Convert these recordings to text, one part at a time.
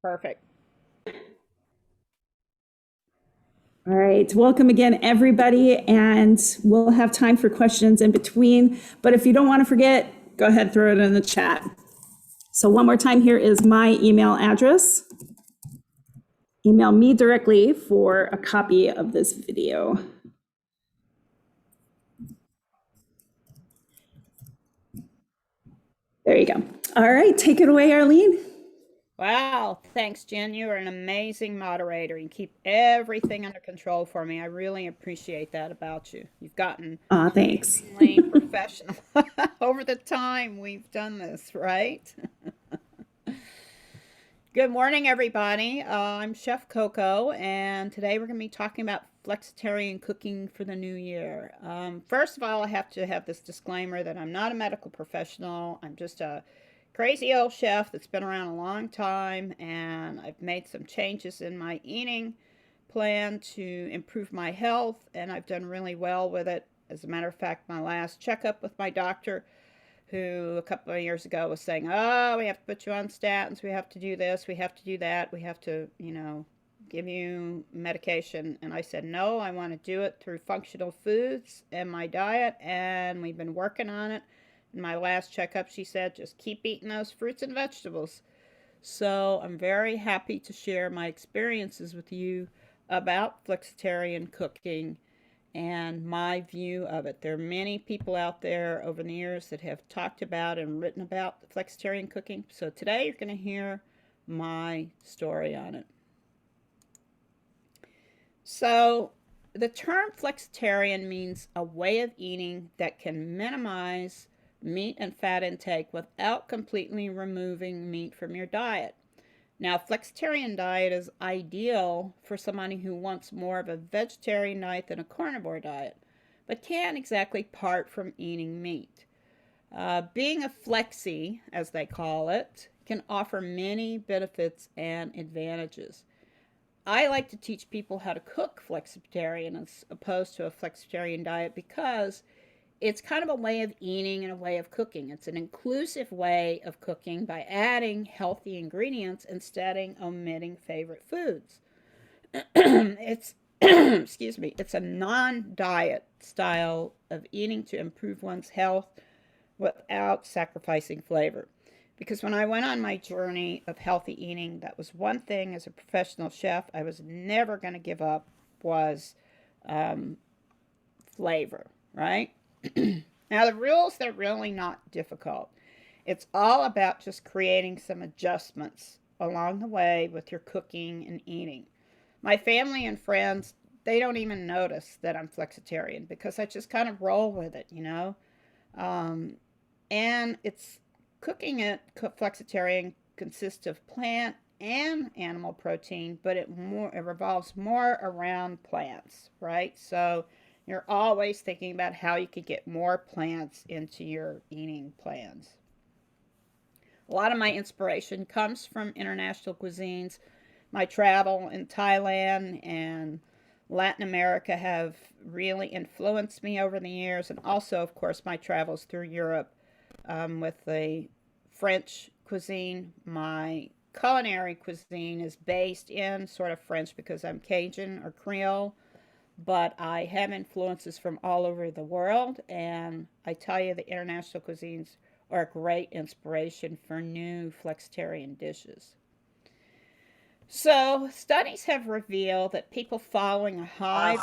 Perfect. All right, welcome again, everybody, and we'll have time for questions in between. But if you don't want to forget, go ahead, throw it in the chat. So one more time, here is my email address. Email me directly for a copy of this video. There you go. All right, take it away, Arlene. Wow. Thanks, Jen. You are an amazing moderator. You keep everything under control for me. I really appreciate that about you. You've gotten Thanks. amazingly professional over the time we've done this, right? Good morning, everybody. I'm Chef Coco, and today we're going to be talking about flexitarian cooking for the new year. First of all, I have to have this disclaimer that I'm not a medical professional. I'm just a crazy old chef that's been around a long time, and I've made some changes in my eating plan to improve my health, and I've done really well with it. As a matter of fact, my last checkup with my doctor, who a couple of years ago was saying, oh, we have to put you on statins, we have to do this, we have to do that, we have to, give you medication. And I said, no, I want to do it through functional foods and my diet, and we've been working on it. In my last checkup, she said, just keep eating those fruits and vegetables. So I'm very happy to share my experiences with you about flexitarian cooking and my view of it. There are many people out there over the years that have talked about and written about flexitarian cooking. So today you're going to hear my story on it. So the term flexitarian means a way of eating that can minimize meat and fat intake without completely removing meat from your diet. Now, flexitarian diet is ideal for somebody who wants more of a vegetarian diet than a carnivore diet, but can't exactly part from eating meat. Being a flexi, as they call it, can offer many benefits and advantages. I like to teach people how to cook flexitarian as opposed to a flexitarian diet because it's kind of a way of eating and a way of cooking. It's an inclusive way of cooking by adding healthy ingredients instead of omitting favorite foods. It's excuse me, it's a non-diet style of eating to improve one's health without sacrificing flavor. Because when I went on my journey of healthy eating, that was one thing as a professional chef I was never going to give up was flavor, right? Now, the rules, they're really not difficult. It's all about just creating some adjustments along the way with your cooking and eating. My family and friends, they don't even notice that I'm flexitarian because I just kind of roll with it. Um, and it's cooking it, flexitarian consists of plant and animal protein, but it revolves more around plants, right? So you're always thinking about how you could get more plants into your eating plans. A lot of my inspiration comes from international cuisines. My travel in Thailand and Latin America have really influenced me over the years, and also, of course, my travels through Europe with the French cuisine. My culinary cuisine is based in sort of French because I'm Cajun or Creole, but I have influences from all over the world, and I tell you, the international cuisines are a great inspiration for new flexitarian dishes. So, studies have revealed that people following a high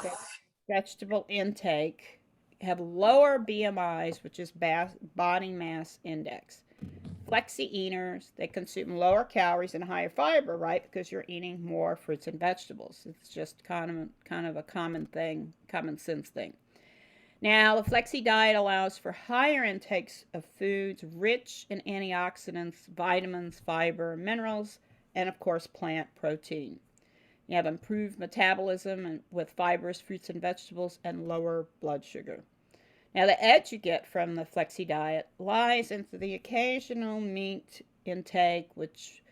vegetable intake have lower BMIs, which is body mass index. Flexi eaters, they consume lower calories and higher fiber, right? Because you're eating more fruits and vegetables. It's just kind of a common thing, common sense thing. Now, the flexi diet allows for higher intakes of foods rich in antioxidants, vitamins, fiber, minerals, and of course, plant protein. You have improved metabolism with fibrous fruits and vegetables and lower blood sugar. Now, the edge you get from the flexi diet lies into the occasional meat intake, which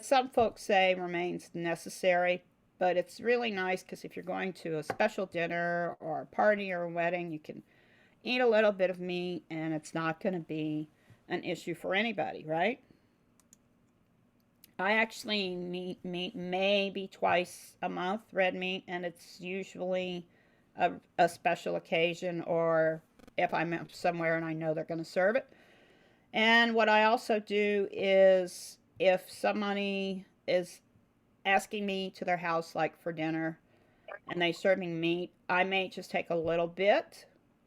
some folks say remains necessary, but it's really nice because if you're going to a special dinner or a party or a wedding, you can eat a little bit of meat and it's not going to be an issue for anybody, right? I actually eat meat maybe twice a month, red meat, and it's usually a special occasion or if I'm somewhere and I know they're going to serve it. And what I also do is if somebody is asking me to their house, like for dinner, and they serving meat, I may just take a little bit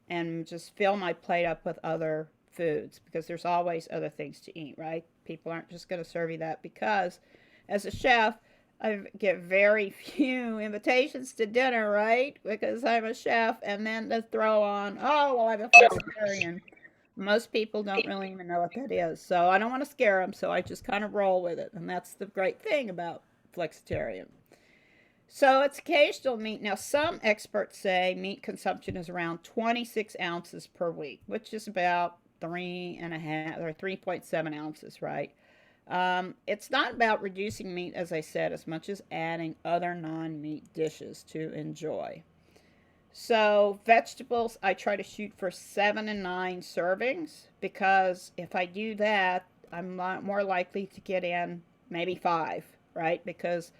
and just fill my plate up with other foods because there's always other things to eat, right? People aren't just going to serve you that because as a chef, I get very few invitations to dinner, right? Because I'm a chef, and then to throw on, oh, well, I'm a flexitarian. Most people don't really even know what that is. So I don't want to scare them, so I just kind of roll with it. And that's the great thing about flexitarian. So it's occasional meat. Now, some experts say meat consumption is around 26 ounces per week, which is about 3.5 or 3.7 ounces, right? It's not about reducing meat, as I said, as much as adding other non meat dishes to enjoy. So, vegetables, I try to shoot for 7 and 9 servings because if I do that, I'm more likely to get in maybe 5, right? Because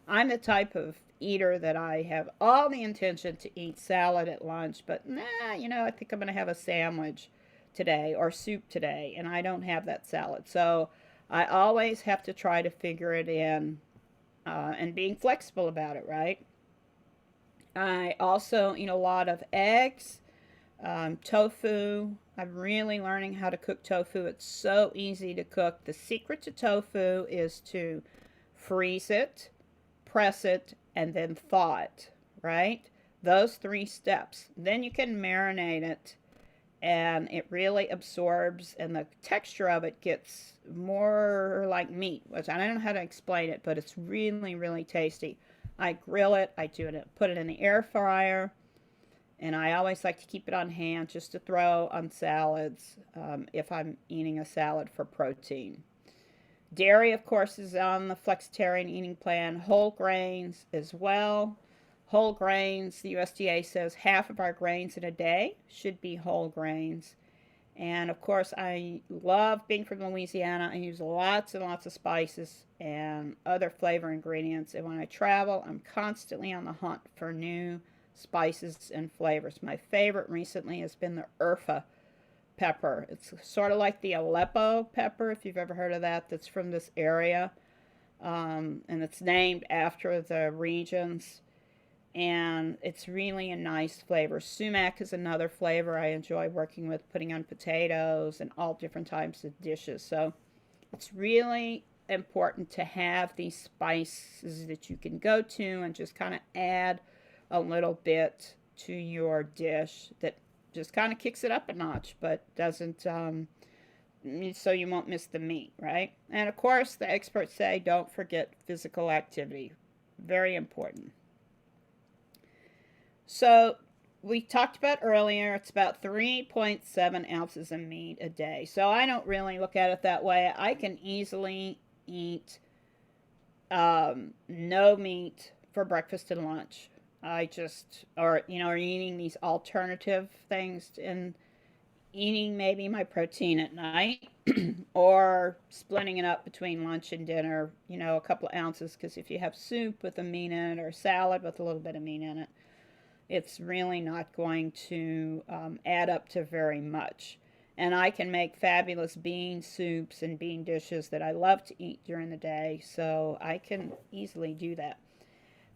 I'm the type of eater that I have all the intention to eat salad at lunch, but nah, I think I'm going to have a sandwich today or soup today, and I don't have that salad. So I always have to try to figure it in and being flexible about it, right? I also eat a lot of eggs, tofu. I'm really learning how to cook tofu. It's so easy to cook. The secret to tofu is to freeze it, press it, and then thaw it, right? Those 3 steps. Then you can marinate it and it really absorbs and the texture of it gets more like meat, which I don't know how to explain it, but it's really, really tasty. I grill it, I do it, put it in the air fryer, and I always like to keep it on hand just to throw on salads if I'm eating a salad for protein. Dairy, of course, is on the flexitarian eating plan. Whole grains as well. Whole grains, the USDA says half of our grains in a day should be whole grains. And of course, I love being from Louisiana. I use lots and lots of spices and other flavor ingredients. And when I travel, I'm constantly on the hunt for new spices and flavors. My favorite recently has been the Urfa pepper. It's sort of like the Aleppo pepper, if you've ever heard of that, that's from this area. And it's named after the regions. And it's really a nice flavor. Sumac is another flavor I enjoy working with, putting on potatoes and all different types of dishes. So it's really important to have these spices that you can go to and just kind of add a little bit to your dish that just kind of kicks it up a notch, but doesn't, so you won't miss the meat, right? And of course, the experts say don't forget physical activity. Very important. So we talked about earlier, it's about 3.7 ounces of meat a day. So I don't really look at it that way. I can easily eat no meat for breakfast and lunch. I just, or eating these alternative things and eating maybe my protein at night or splitting it up between lunch and dinner, a couple of ounces. Because if you have soup with a meat in it or salad with a little bit of meat in it, it's really not going to add up to very much. And I can make fabulous bean soups and bean dishes that I love to eat during the day, so I can easily do that.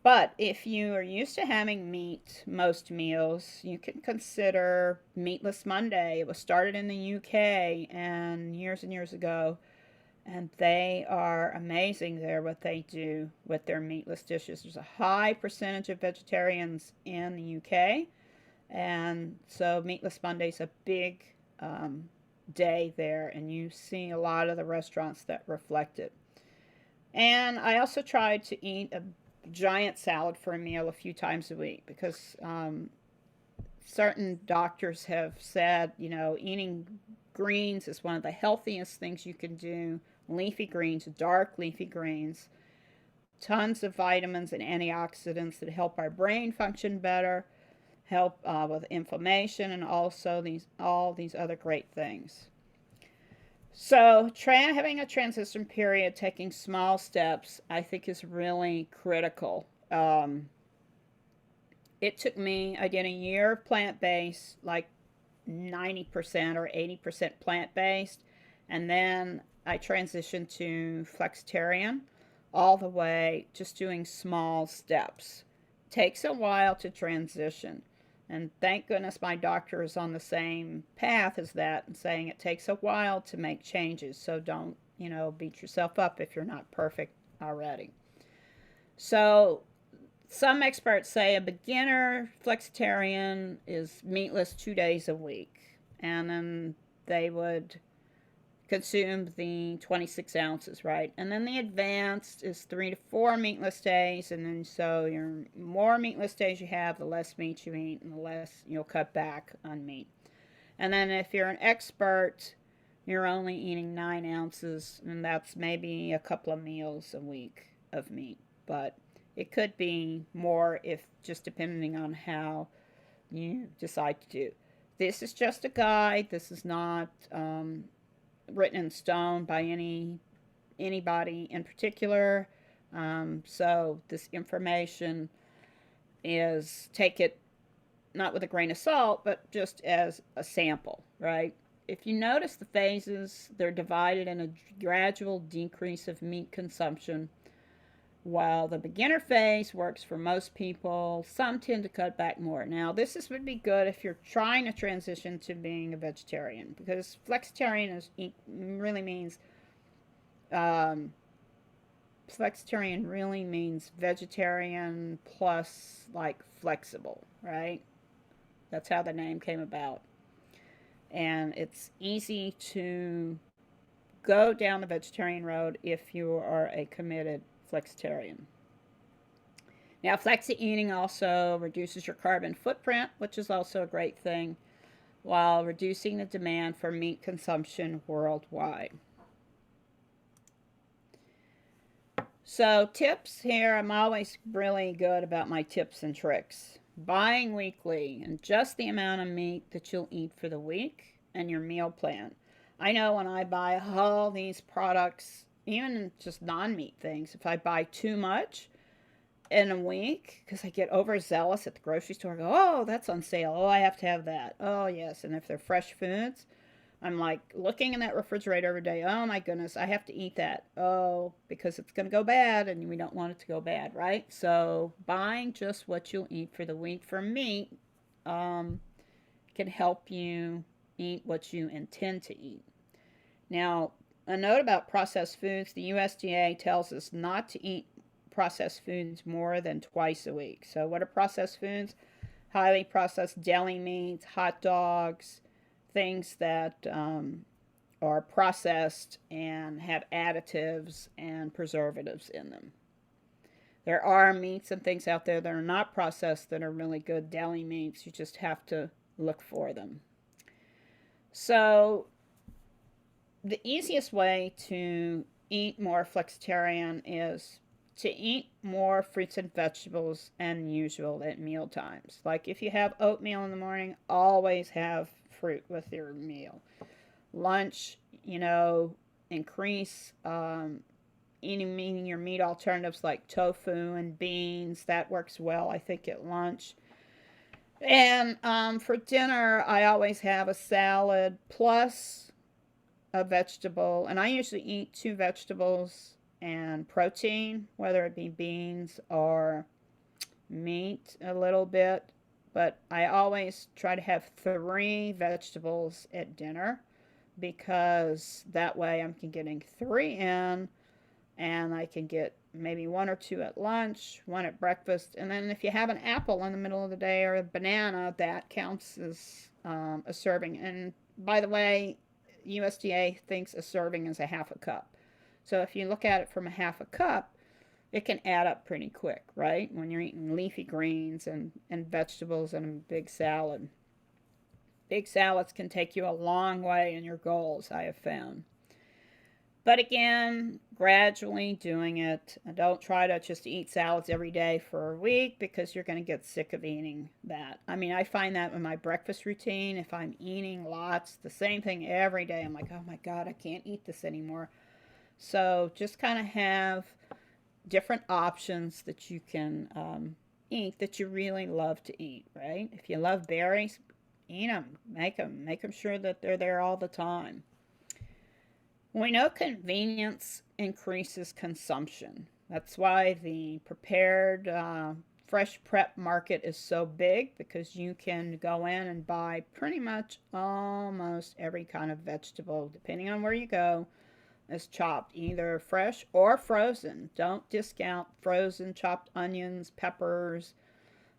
But if you are used to having meat most meals, you can consider Meatless Monday. It was started in the UK and years ago, and they are amazing there what they do with their meatless dishes. There's a high percentage of vegetarians in the UK, and so Meatless Monday is a big day there, and you see a lot of the restaurants that reflect it. And I also try to eat a giant salad for a meal a few times a week because certain doctors have said, eating greens is one of the healthiest things you can do. Leafy greens, dark leafy greens, tons of vitamins and antioxidants that help our brain function better, help with inflammation, and also all these other great things. So, having a transition period, taking small steps, I think is really critical. It took me, I did a year of plant based, like 90% or 80% plant based, and then I transitioned to Flexitarian all the way, just doing small steps. Takes a while to transition. And thank goodness my doctor is on the same path as that and saying it takes a while to make changes. So don't, beat yourself up if you're not perfect already. So some experts say a beginner flexitarian is meatless 2 days a week, and then they would consume the 26 ounces, right? And then the advanced is 3 to 4 meatless days, and then so your more meatless days you have, the less meat you eat, and the less you'll cut back on meat. And then if you're an expert, you're only eating 9 ounces, and that's maybe a couple of meals a week of meat. But it could be more if just depending on how you decide to do. This is just a guide. This is not written in stone by anybody in particular. So this information is, take it not with a grain of salt, but just as a sample, right? If you notice the phases, they're divided in a gradual decrease of meat consumption. While the beginner phase works for most people, some tend to cut back more. Now, would be good if you're trying to transition to being a vegetarian, because flexitarian really means flexitarian really means vegetarian plus like flexible, right? That's how the name came about. And it's easy to go down the vegetarian road if you are a committed flexitarian. Now, flexi eating also reduces your carbon footprint, which is also a great thing, while reducing the demand for meat consumption worldwide. So, tips here, I'm always really good about my tips and tricks. Buying weekly and just the amount of meat that you'll eat for the week and your meal plan. I know when I buy all these products, even just non-meat things, if I buy too much in a week, because I get overzealous at the grocery store, I go, oh, that's on sale. Oh, I have to have that. Oh, yes. And if they're fresh foods, I'm like looking in that refrigerator every day. Oh, my goodness, I have to eat that. Oh, because it's going to go bad, and we don't want it to go bad, right? So buying just what you'll eat for the week for meat can help you eat what you intend to eat. Now, a note about processed foods, the USDA tells us not to eat processed foods more than twice a week. So what are processed foods? Highly processed deli meats, hot dogs, things that are processed and have additives and preservatives in them. There are meats and things out there that are not processed that are really good deli meats. You just have to look for them. So the easiest way to eat more flexitarian is to eat more fruits and vegetables than usual at meal times. Like if you have oatmeal in the morning, always have fruit with your meal. Lunch, increase eating your meat alternatives like tofu and beans. That works well, I think, at lunch. And for dinner, I always have a salad plus a vegetable, and I usually eat 2 vegetables and protein, whether it be beans or meat a little bit, but I always try to have 3 vegetables at dinner, because that way I'm getting 3 in, and I can get maybe 1 or 2 at lunch, 1 at breakfast, and then if you have an apple in the middle of the day or a banana, that counts as a serving. And by the way, USDA thinks a serving is a half a cup. So if you look at it from a half a cup, it can add up pretty quick, right? When you're eating leafy greens and vegetables and a big salad. Big salads can take you a long way in your goals, I have found. But again, gradually doing it. And don't try to just eat salads every day for a week because you're going to get sick of eating that. I mean, I find that in my breakfast routine. If I'm eating lots, the same thing every day, I'm like, oh my God, I can't eat this anymore. So just kind of have different options that you can eat that you really love to eat, right? If you love berries, eat them, make them sure that they're there all the time. We know convenience increases consumption. That's why the prepared, fresh prep market is so big because you can go in and buy pretty much almost every kind of vegetable, depending on where you go, is chopped, either fresh or frozen. Don't discount frozen chopped onions, peppers,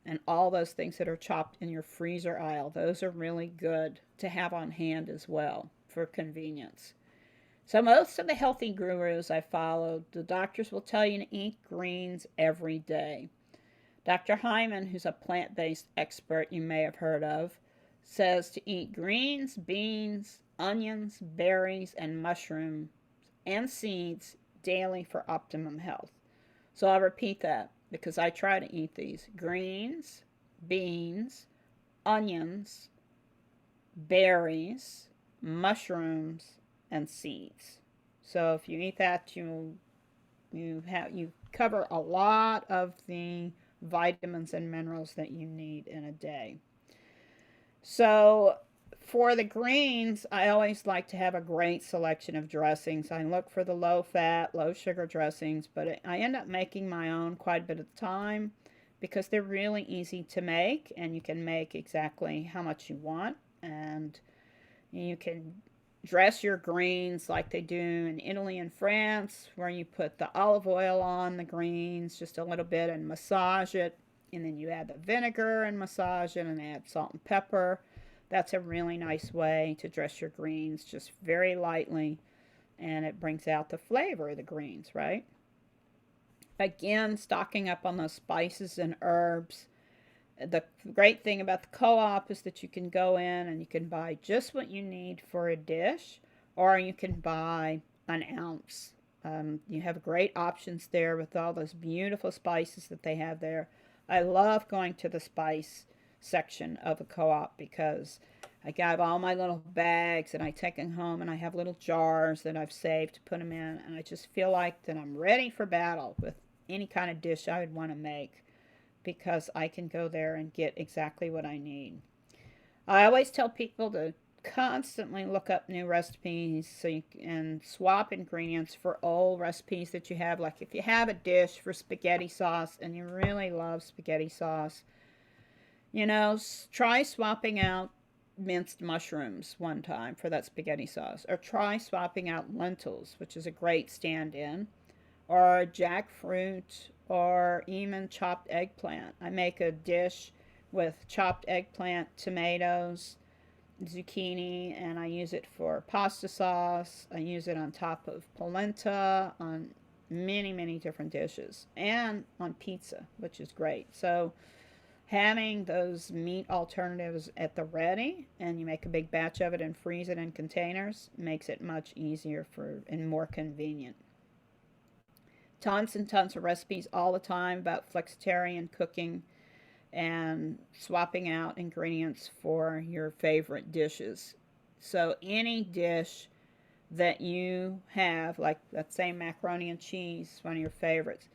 and all those things that are chopped in your freezer aisle. Those are really good to have on hand as well for convenience. So most of the healthy gurus I followed, the doctors will tell you to eat greens every day. Dr. Hyman, who's a plant-based expert you may have heard of, says to eat greens, beans, onions, berries, and mushrooms and seeds daily for optimum health. So I'll repeat that because I try to eat these: greens, beans, onions, berries, mushrooms, and seeds. So if you eat that, you cover a lot of the vitamins and minerals that you need in a day. So for the greens, I always like to have a great selection of dressings. I look for the low fat, low sugar dressings, but I end up making my own quite a bit of the time because they're really easy to make and you can make exactly how much you want. And you can dress your greens like they do in Italy and France, where you put the olive oil on the greens just a little bit and massage it. And then you add the vinegar and massage it and add salt and pepper. That's a really nice way to dress your greens, just very lightly. And it brings out the flavor of the greens, right? Again, stocking up on those spices and herbs. The great thing about the co-op is that you can go in and you can buy just what you need for a dish, or you can buy an ounce. You have great options there with all those beautiful spices that they have there. I love going to the spice section of a co-op because I got all my little bags and I take them home and I have little jars that I've saved to put them in, and I just feel like that I'm ready for battle with any kind of dish I would want to make because I can go there and get exactly what I need. I always tell people to constantly look up new recipes so you can swap ingredients for old recipes that you have. Like if you have a dish for spaghetti sauce and you really love spaghetti sauce, try swapping out minced mushrooms one time for that spaghetti sauce, or try swapping out lentils, which is a great stand in, or jackfruit, or even chopped eggplant. I make a dish with chopped eggplant, tomatoes, zucchini, and I use it for pasta sauce. I use it on top of polenta, on many, many different dishes, and on pizza, which is great. So having those meat alternatives at the ready, and you make a big batch of it and freeze it in containers, makes it much easier for and more convenient. Tons and tons of recipes all the time about flexitarian cooking and swapping out ingredients for your favorite dishes. So any dish that you have, like let's say macaroni and cheese, one of your favorites.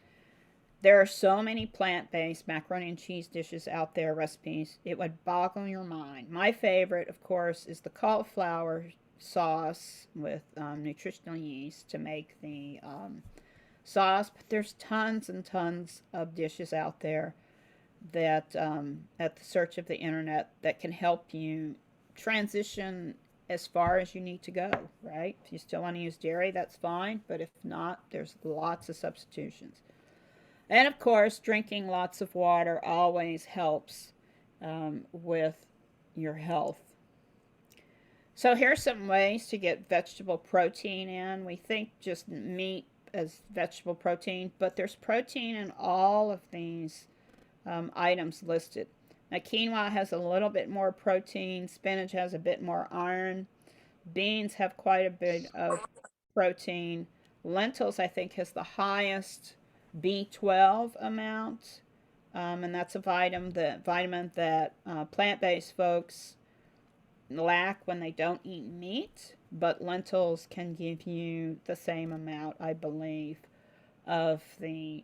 There are so many plant-based macaroni and cheese dishes out there, recipes. It would boggle your mind. My favorite, of course, is the cauliflower sauce with nutritional yeast to make the sauce. But there's tons and tons of dishes out there that at the search of the internet that can help you transition as far as you need to go, right? If you still want to use dairy, that's fine, but if not, there's lots of substitutions. And of course, drinking lots of water always helps with your health. So here's some ways to get vegetable protein in. We think just meat as vegetable protein, but there's protein in all of these items listed. Now, quinoa has a little bit more protein, spinach has a bit more iron, beans have quite a bit of protein. Lentils, I think, has the highest B12 amount, and that's a vitamin that plant-based folks lack when they don't eat meat, but lentils can give you the same amount, I believe, of the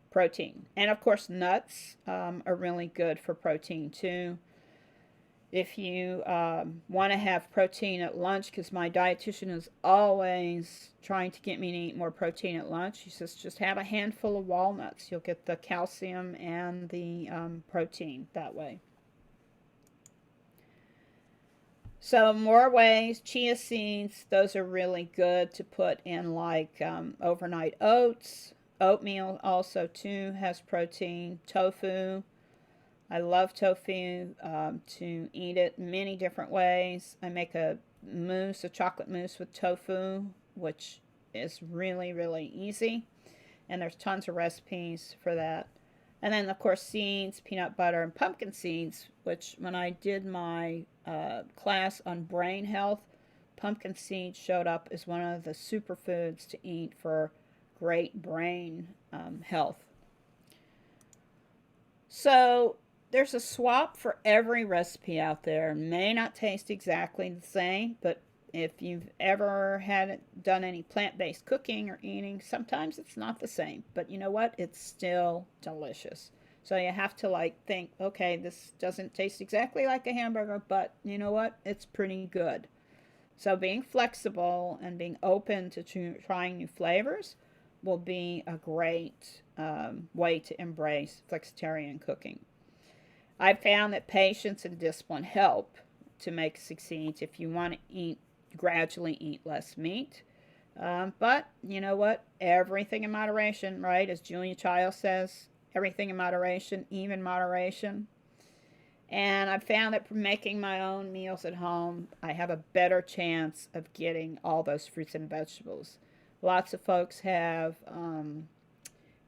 protein. And of course, nuts are really good for protein too. If you want to have protein at lunch, because my dietitian is always trying to get me to eat more protein at lunch, she says just have a handful of walnuts. You'll get the calcium and the protein that way. So more ways, chia seeds, those are really good to put in like overnight oats. Oatmeal also too has protein. Tofu, I love tofu to eat it many different ways. I make a mousse, a chocolate mousse with tofu, which is really, really easy. And there's tons of recipes for that. And then, of course, seeds, peanut butter, and pumpkin seeds, which when I did my class on brain health, pumpkin seeds showed up as one of the superfoods to eat for great brain health. So there's a swap for every recipe out there. It may not taste exactly the same, but if you've ever done any plant-based cooking or eating, sometimes it's not the same. But you know what? It's still delicious. So you have to like think, okay, this doesn't taste exactly like a hamburger, but you know what? It's pretty good. So being flexible and being open to trying new flavors will be a great way to embrace flexitarian cooking. I've found that patience and discipline help to make succeed if you want to gradually eat less meat. But you know what? Everything in moderation, right? As Julia Child says, everything in moderation, even moderation. And I've found that from making my own meals at home, I have a better chance of getting all those fruits and vegetables. Lots of folks have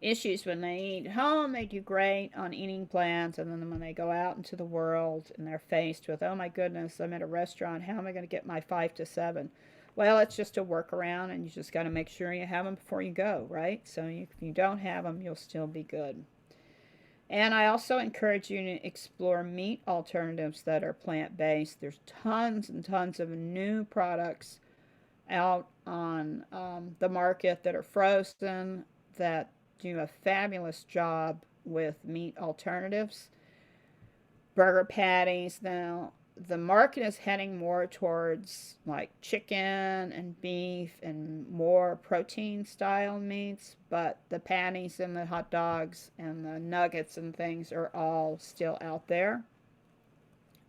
issues when they eat home. They do great on eating plans, and then when they go out into the world and they're faced with, oh my goodness, I'm at a restaurant, how am I going to get my 5 to 7? Well, it's just a workaround, and you just got to make sure you have them before you go, right? So if you don't have them, you'll still be good. And I also encourage you to explore meat alternatives that are plant-based. There's tons and tons of new products out on the market that are frozen that do a fabulous job with meat alternatives. Burger patties. Now, the market is heading more towards like chicken and beef and more protein style meats, but the patties and the hot dogs and the nuggets and things are all still out there,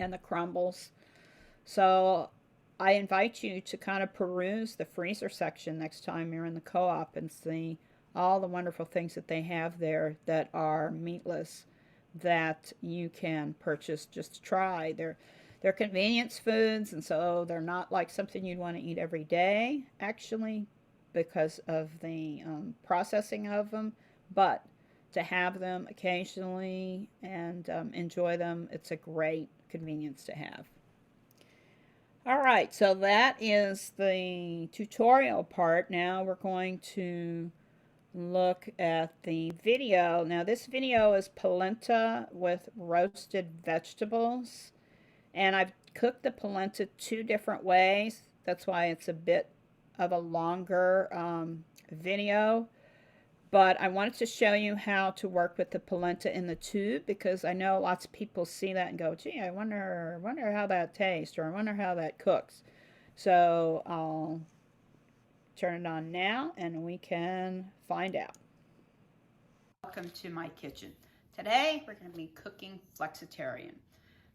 and the crumbles. So I invite you to kind of peruse the freezer section next time you're in the co-op and see all the wonderful things that they have there that are meatless that you can purchase just to try. They're convenience foods, and so they're not like something you'd want to eat every day, actually, because of the processing of them. But to have them occasionally and enjoy them, it's a great convenience to have. All right, so that is the tutorial part. Now we're going to look at the video. Now this video is polenta with roasted vegetables, and I've cooked the polenta 2 different ways. That's why it's a bit of a longer video, but I wanted to show you how to work with the polenta in the tube, because I know lots of people see that and go, gee, I wonder how that tastes, or I wonder how that cooks. So I'll turn it on now and we can find out. Welcome to my kitchen. Today we're going to be cooking flexitarian.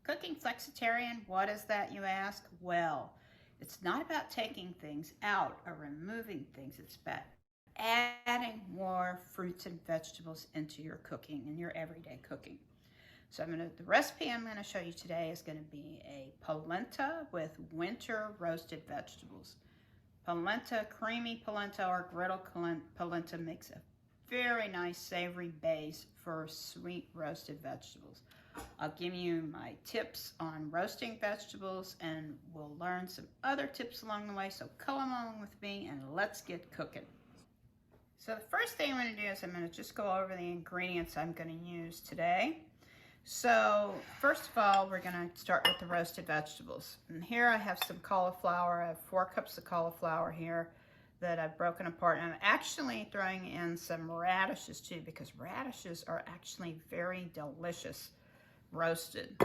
Cooking flexitarian, what is that, you ask? Well, it's not about taking things out or removing things. It's about adding more fruits and vegetables into your cooking and your everyday cooking. So the recipe I'm going to show you today is going to be a polenta with winter roasted vegetables. Polenta, creamy polenta or griddle polenta makes a very nice savory base for sweet roasted vegetables. I'll give you my tips on roasting vegetables, and we'll learn some other tips along the way. So come along with me and let's get cooking. So the first thing I'm going to do is I'm going to just go over the ingredients I'm going to use today. So first of all, we're going to start with the roasted vegetables. And here I have some cauliflower. I have 4 cups of cauliflower here that I've broken apart. And I'm actually throwing in some radishes too, because radishes are actually very delicious roasted.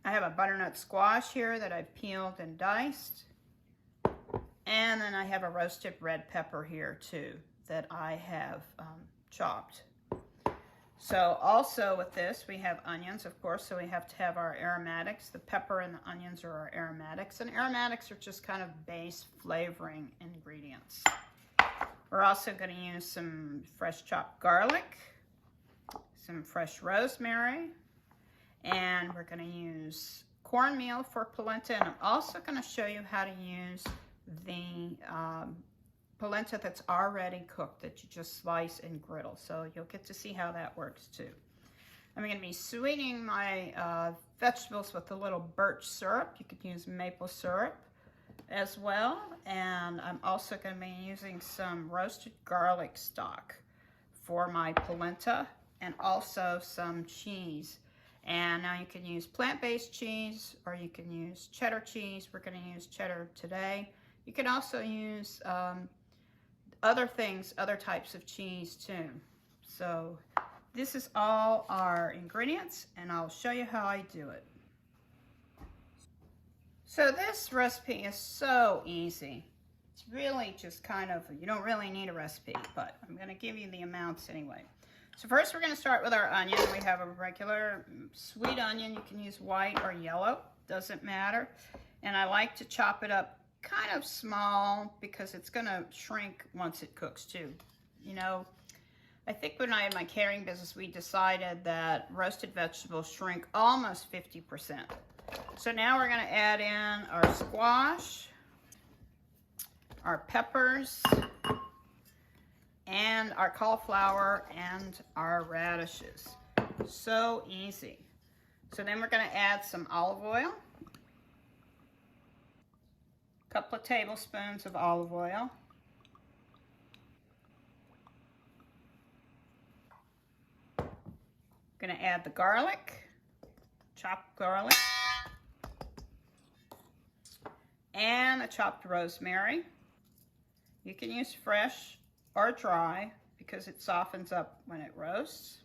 I have a butternut squash here that I've peeled and diced. And then I have a roasted red pepper here too that I have chopped. So also with this, we have onions, of course, so we have to have our aromatics. The pepper and the onions are our aromatics, and aromatics are just kind of base flavoring ingredients. We're also going to use some fresh chopped garlic, some fresh rosemary, and we're going to use cornmeal for polenta, and I'm also going to show you how to use the polenta that's already cooked that you just slice and griddle. So you'll get to see how that works too. I'm going to be sweetening my vegetables with a little birch syrup. You could use maple syrup as well. And I'm also going to be using some roasted garlic stock for my polenta and also some cheese. And now you can use plant-based cheese or you can use cheddar cheese. We're going to use cheddar today. You can also use other things, other types of cheese too. So this is all our ingredients, and I'll show you how I do it. So this recipe is so easy. It's really just kind of, you don't really need a recipe, but I'm going to give you the amounts anyway. So first we're going to start with our onion. We have a regular sweet onion. You can use white or yellow, doesn't matter. And I like to chop it up kind of small because it's going to shrink once it cooks too. You know, I think when I had my catering business, we decided that roasted vegetables shrink almost 50%. So now we're going to add in our squash, our peppers, and our cauliflower and our radishes. So easy. So then we're going to add some olive oil. Couple of tablespoons of olive oil. Going to add the garlic, chopped garlic, and a chopped rosemary. You can use fresh or dry because it softens up when it roasts.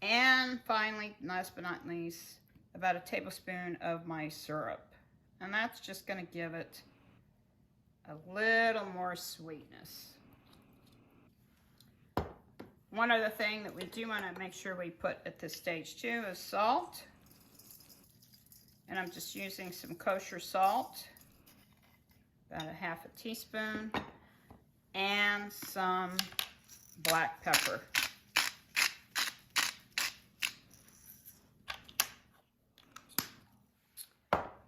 And finally, last but not least, about a tablespoon of my syrup. And that's just going to give it a little more sweetness. One other thing that we do want to make sure we put at this stage too is salt. And I'm just using some kosher salt, about a ½ teaspoon, and some black pepper.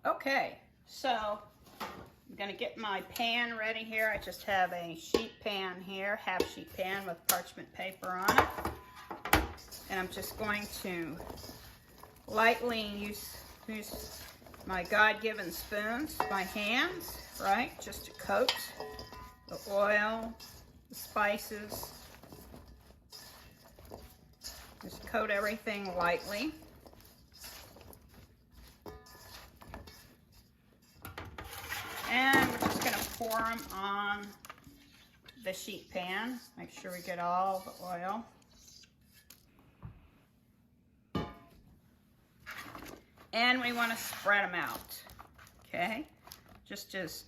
Okay, so I'm going to get my pan ready here. I just have a sheet pan here, half sheet pan with parchment paper on it. And I'm just going to lightly use my God-given spoons, my hands, right? Just to coat the oil, the spices. Just coat everything lightly. And we're just going to pour them on the sheet pan. Make sure we get all the oil. And we want to spread them out, okay? Just as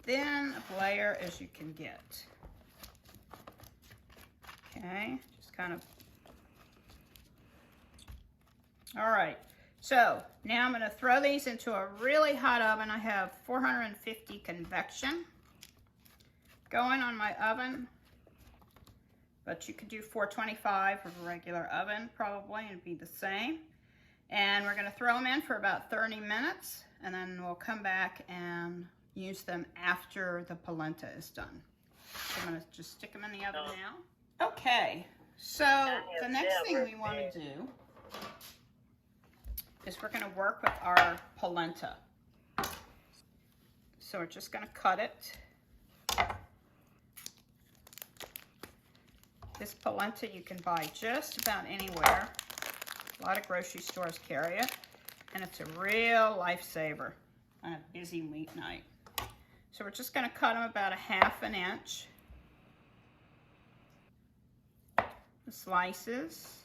thin a layer as you can get. Okay, just kind of. All right. So now I'm going to throw these into a really hot oven. I have 450 convection going on my oven, but you could do 425 for a regular oven probably and it'd be the same. And we're going to throw them in for about 30 minutes and then we'll come back and use them after the polenta is done. So I'm going to just stick them in the oven now. Okay, So the next thing we want to do is we're going to work with our polenta. So we're just going to cut it. This polenta you can buy just about anywhere. A lot of grocery stores carry it, and it's a real lifesaver on a busy weeknight. So we're just going to cut them about 1/2 inch. The slices.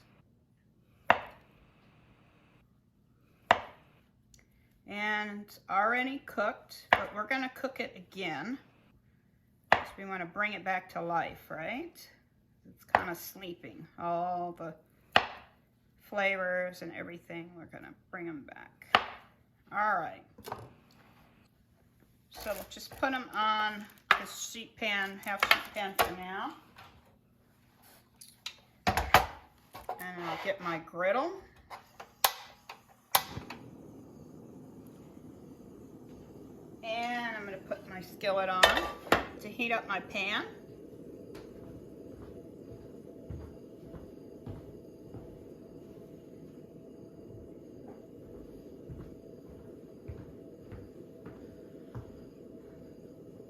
And it's already cooked, but we're going to cook it again because we want to bring it back to life, right? It's kind of sleeping. All the flavors and everything, we're going to bring them back. All right. So we'll just put them on this sheet pan, half sheet pan for now. And I'll get my griddle. And I'm going to put my skillet on to heat up my pan.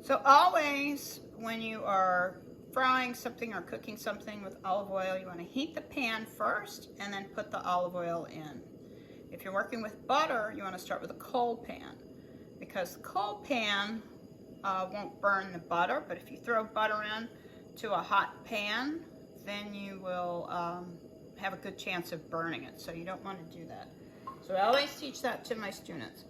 So always when you are frying something or cooking something with olive oil, you want to heat the pan first and then put the olive oil in. If you're working with butter, you want to start with a cold pan, because the cold pan won't burn the butter, but if you throw butter in to a hot pan, then you will have a good chance of burning it, so you don't want to do that. So I always teach that to my students.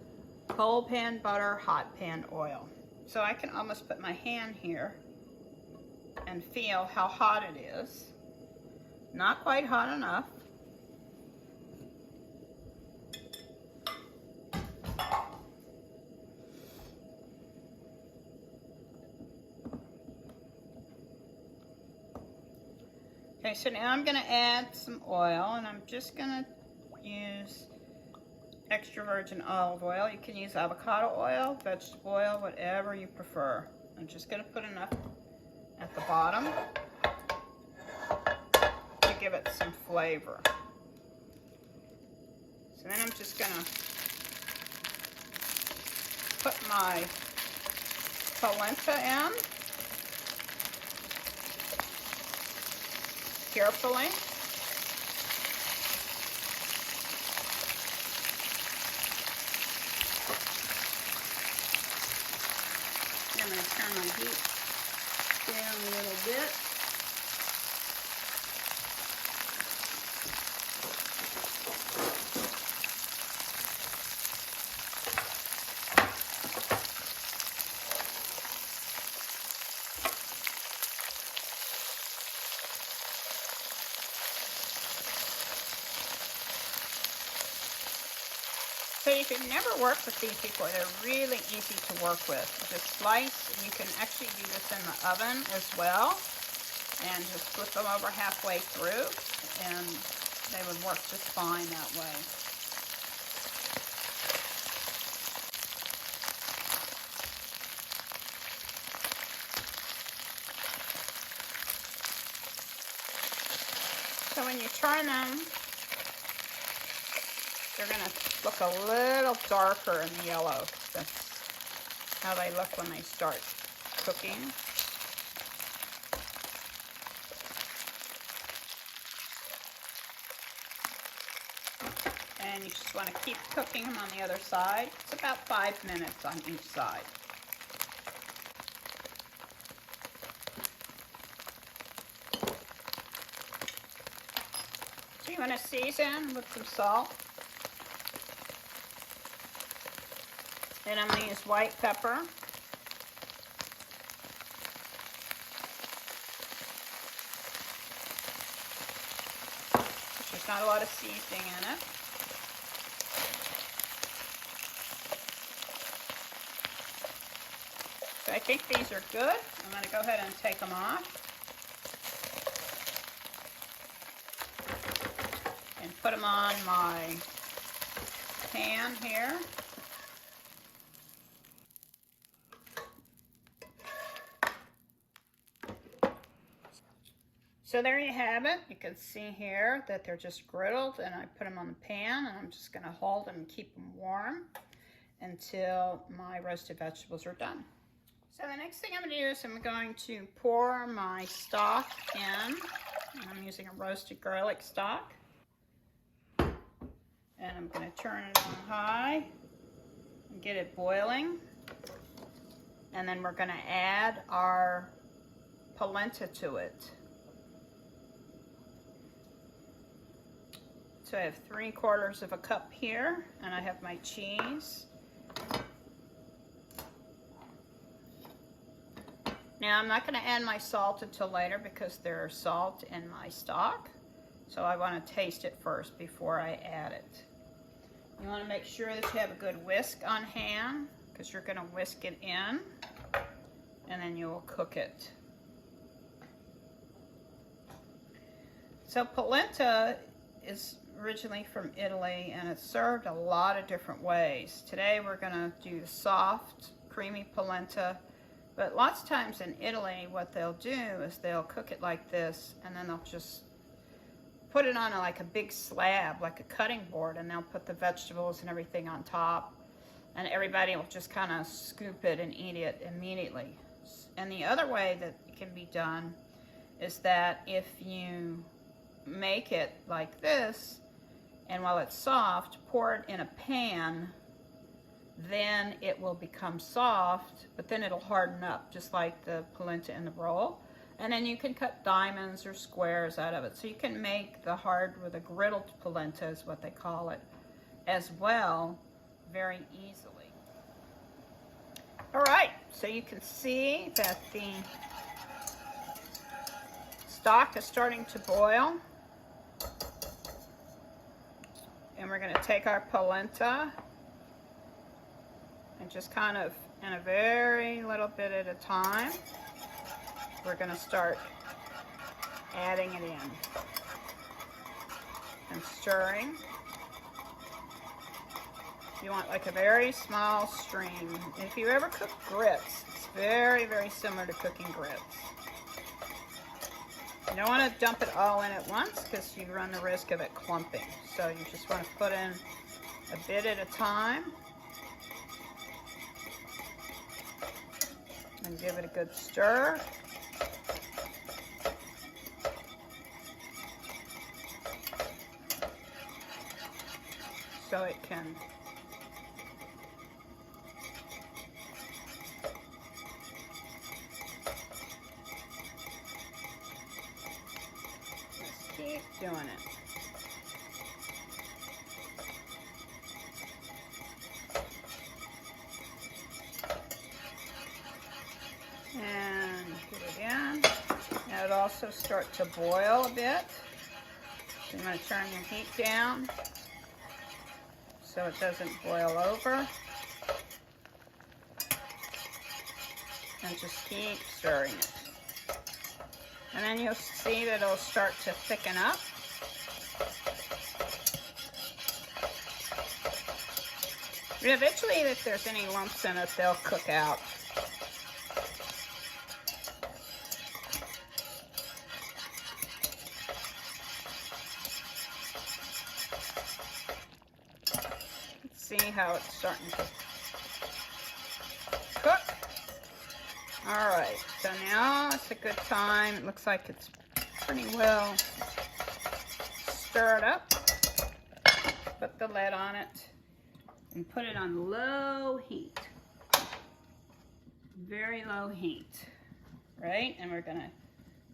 Cold pan butter, hot pan oil. So I can almost put my hand here and feel how hot it is. Not quite hot enough. Okay, so now I'm going to add some oil, and I'm just going to use extra virgin olive oil. You can use avocado oil, vegetable oil, whatever you prefer. I'm just going to put enough at the bottom to give it some flavor. So then I'm just going to put my polenta in carefully. I'm going to turn my heat down a little bit. So if you've never worked with these before, they're really easy to work with. You just slice, and you can actually do this in the oven as well, and just flip them over halfway through, and they would work just fine that way. So when you turn them, they're going to look a little darker in the yellow. That's how they look when they start cooking. And you just want to keep cooking them on the other side. It's about 5 minutes on each side. So you want to season with some salt. Then I'm going to use white pepper. There's not a lot of seasoning in it. So I think these are good. I'm going to go ahead and take them off. And put them on my pan here. So there you have it. You can see here that they're just griddled, and I put them on the pan, and I'm just going to hold them and keep them warm until my roasted vegetables are done. So the next thing I'm going to do is I'm going to pour my stock in. I'm using a roasted garlic stock. And I'm going to turn it on high and get it boiling. And then we're going to add our polenta to it. So I have 3/4 of a cup here, and I have my cheese. Now I'm not going to add my salt until later because there's salt in my stock. So I want to taste it first before I add it. You want to make sure that you have a good whisk on hand because you're going to whisk it in and then you will cook it. So polenta is originally from Italy and it's served a lot of different ways. Today we're going to do soft, creamy polenta, but lots of times in Italy what they'll do is they'll cook it like this and then they'll just put it on like a big slab, like a cutting board, and they'll put the vegetables and everything on top, and everybody will just kind of scoop it and eat it immediately. And the other way that it can be done is that if you make it like this, and while it's soft, pour it in a pan, then it will become soft, but then it'll harden up, just like the polenta in the roll. And then you can cut diamonds or squares out of it. So you can make the hard or the griddled polenta is what they call it as well, very easily. All right, so you can see that the stock is starting to boil. And we're going to take our polenta and just kind of, in a very little bit at a time, we're going to start adding it in and stirring. You want like a very small stream. If you ever cook grits, it's very, very similar to cooking grits. You don't want to dump it all in at once because you run the risk of it clumping. So you just want to put in a bit at a time and give it a good stir. So it can just keep doing it. And do it again. Now it'll also start to boil a bit. So you want to turn your heat down so it doesn't boil over. And just keep stirring it. And then you'll see that it'll start to thicken up. And eventually, if there's any lumps in it, they'll cook out. See how it's starting to cook. All right, so now it's a good time. It looks like it's pretty well stirred up. Put the lid on it and put it on low heat. Very low heat, right? And we're gonna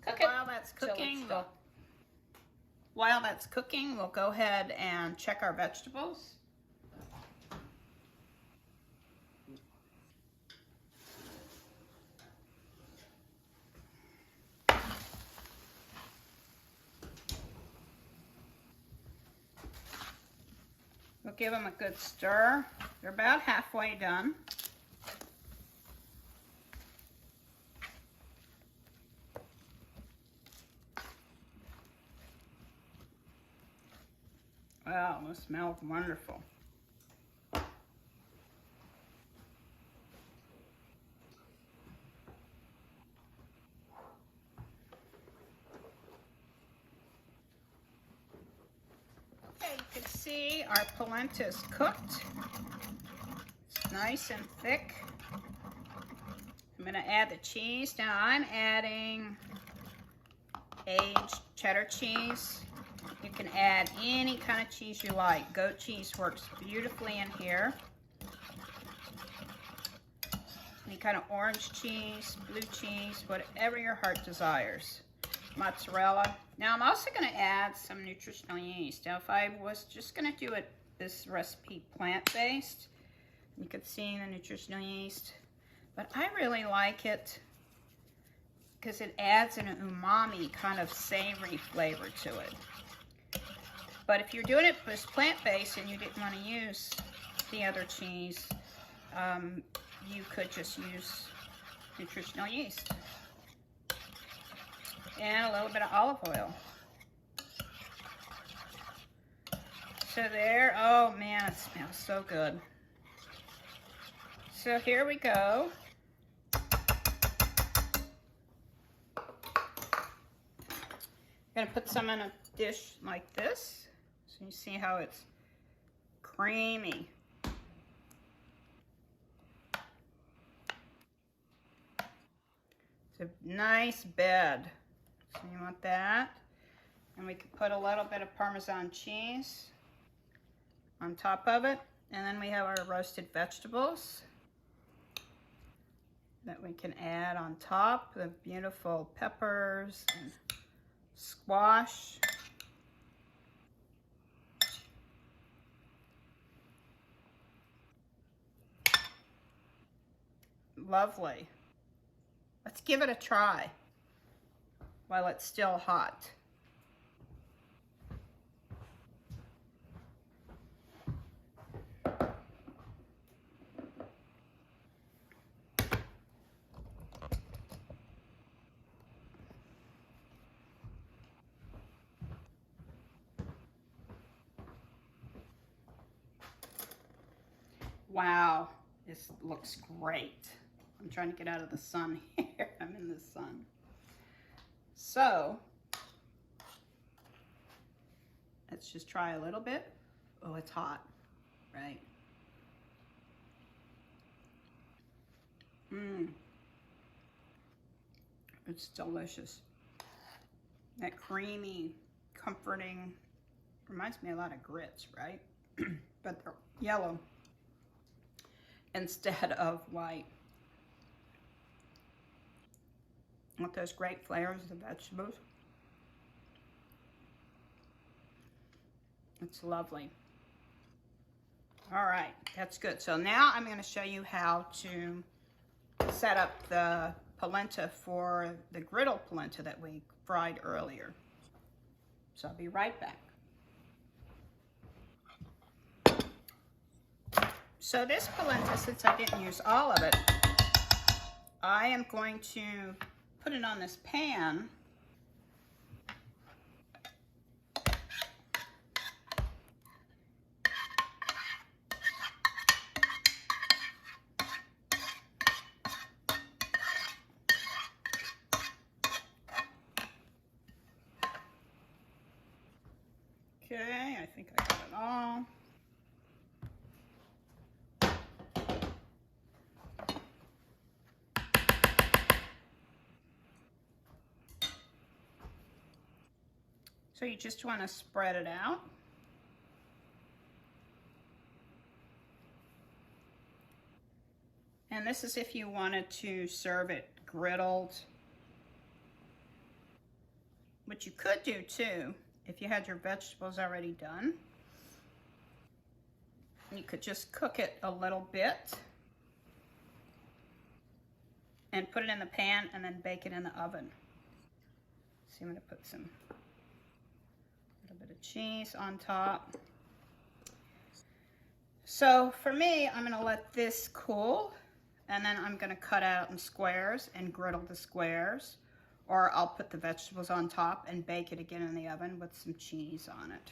cook it. While that's cooking, we'll go ahead and check our vegetables. We'll give them a good stir. They're about halfway done. Wow, those smell wonderful. see, our polenta is cooked. It's nice and thick. I'm gonna add the cheese. Now I'm adding aged cheddar cheese. You can add any kind of cheese you like. Goat cheese works beautifully in here. Any kind of orange cheese, blue cheese, whatever your heart desires. Mozzarella. Now I'm also going to add some nutritional yeast. Now if I was just going to do this recipe plant-based, you could see the nutritional yeast, but I really like it because it adds an umami kind of savory flavor to it. But if you're doing it as plant-based and you didn't want to use the other cheese, you could just use nutritional yeast. And a little bit of olive oil. So there, oh man, it smells so good. So here we go. I'm gonna put some in a dish like this. So you see how it's creamy. It's a nice bed. So you want that. And we could put a little bit of Parmesan cheese on top of it. And then we have our roasted vegetables that we can add on top. The beautiful peppers and squash. Lovely. Let's give it a try while it's still hot. Wow, this looks great. I'm trying to get out of the sun here. I'm in the sun. So, let's just try a little bit. Oh, it's hot, right? It's delicious. That creamy, comforting, reminds me a lot of grits, right? But they're yellow instead of white. With those great flavors of the vegetables. It's lovely. All right, that's good. So now I'm going to show you how to set up the polenta for the griddle polenta that we fried earlier. So I'll be right back. So this polenta, since I didn't use all of it, I am going to put it on this pan. Okay, I think I got it all. So you just want to spread it out. And this is if you wanted to serve it griddled, which you could do too if you had your vegetables already done. You could just cook it a little bit and put it in the pan and then bake it in the oven. So I'm going to put some bit of cheese on top. So for me, I'm going to let this cool, and then I'm going to cut out in squares and griddle the squares, or I'll put the vegetables on top and bake it again in the oven with some cheese on it.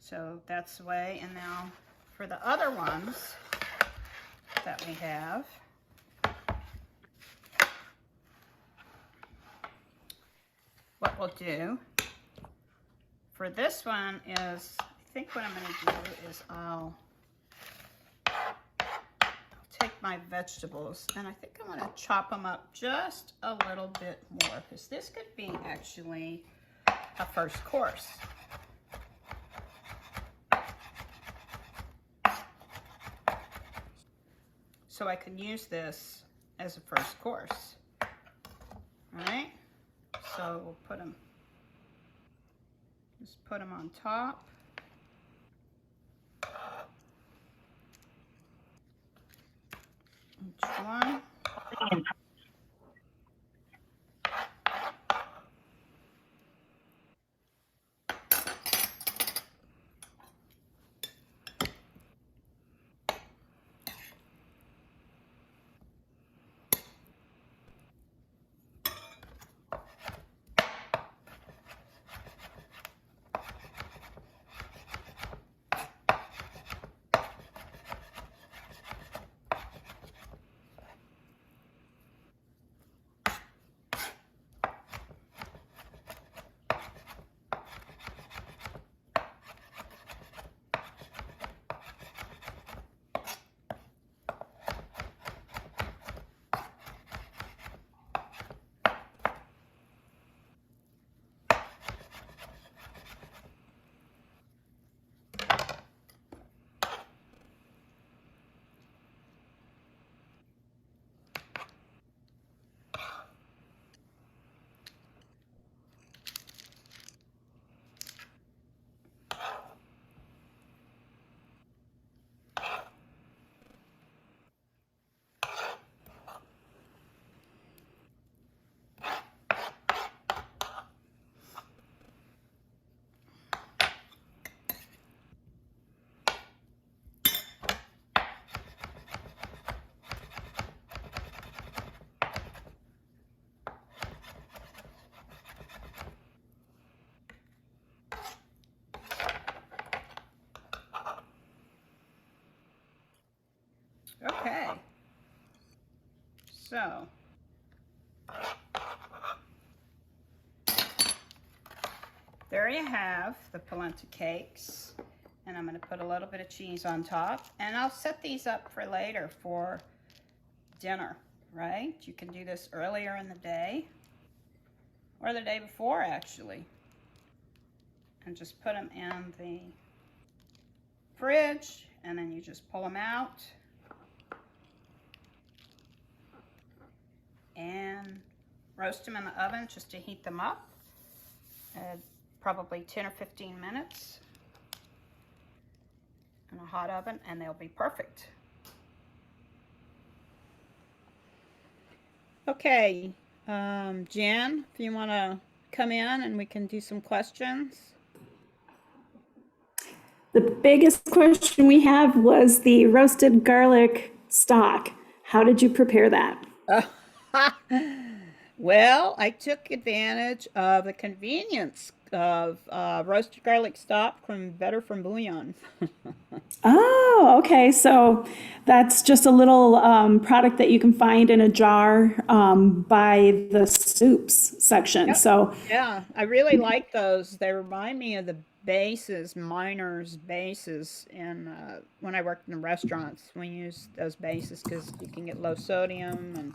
So that's the way. And now for the other ones that we have, what we'll do for this one is, I think what I'm going to do is I'll take my vegetables and I think I'm going to chop them up just a little bit more because this could be actually a first course. So I can use this as a first course. All right, so we'll put them, just put them on top. Each one. Okay, so there you have the polenta cakes, and I'm going to put a little bit of cheese on top, and I'll set these up for later for dinner, right? You can do this earlier in the day or the day before actually, and just put them in the fridge, and then you just pull them out and roast them in the oven just to heat them up, probably 10 or 15 minutes in a hot oven, and they'll be perfect. Okay, Jen, if you want to come in and we can do some questions. The biggest question we have was the roasted garlic stock. How did you prepare that? Well, I took advantage of the convenience of roasted garlic stock from Better from Bouillon. Oh, okay. So that's just a little product that you can find in a jar by the soups section. Yep. So Yeah, I really like those. They remind me of the bases, miners' bases, in when I worked in restaurants. We used those bases because you can get low sodium, and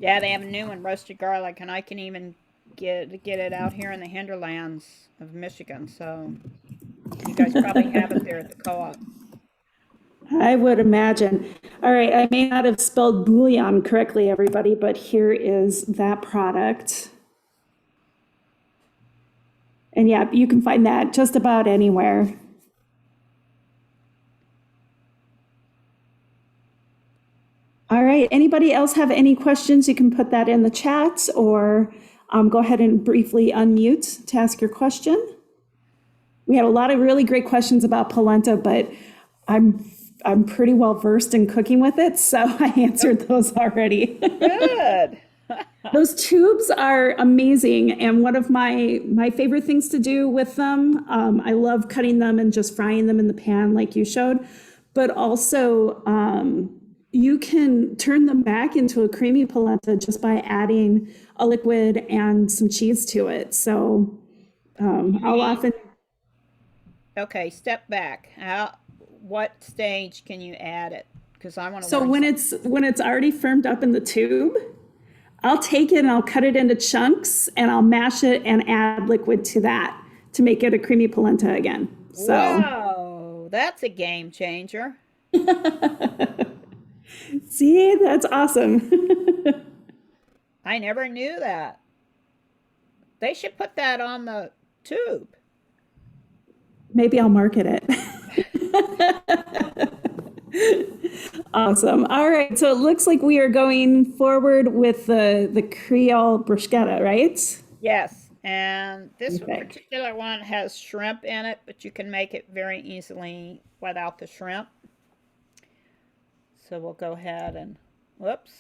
yeah, they have a new one, roasted garlic, and I can even get it out here in the hinterlands of Michigan. So you guys probably have it there at the co-op. I would imagine. All right, I may not have spelled bouillon correctly, everybody, but here is that product. And yeah, you can find that just about anywhere. All right, anybody else have any questions? You can put that in the chat or go ahead and briefly unmute to ask your question. We had a lot of really great questions about polenta, but I'm pretty well versed in cooking with it, so I answered those already. Good. Those tubes are amazing, and one of my favorite things to do with them, I love cutting them and just frying them in the pan like you showed, but also you can turn them back into a creamy polenta just by adding a liquid and some cheese to it. So I'll often... Okay, step back. What stage can you add it? Because I want to So learn something. when it's already firmed up in the tube, I'll take it and I'll cut it into chunks and I'll mash it and add liquid to that to make it a creamy polenta again. So, Whoa, that's a game changer. see, that's awesome. I never knew that. They should put that on the tube. Maybe I'll market it. Awesome. All right. So it looks like we are going forward with the Creole bruschetta, right? Yes, and this Perfect. particular one has shrimp in it, but you can make it very easily without the shrimp. So we'll go ahead and, whoops,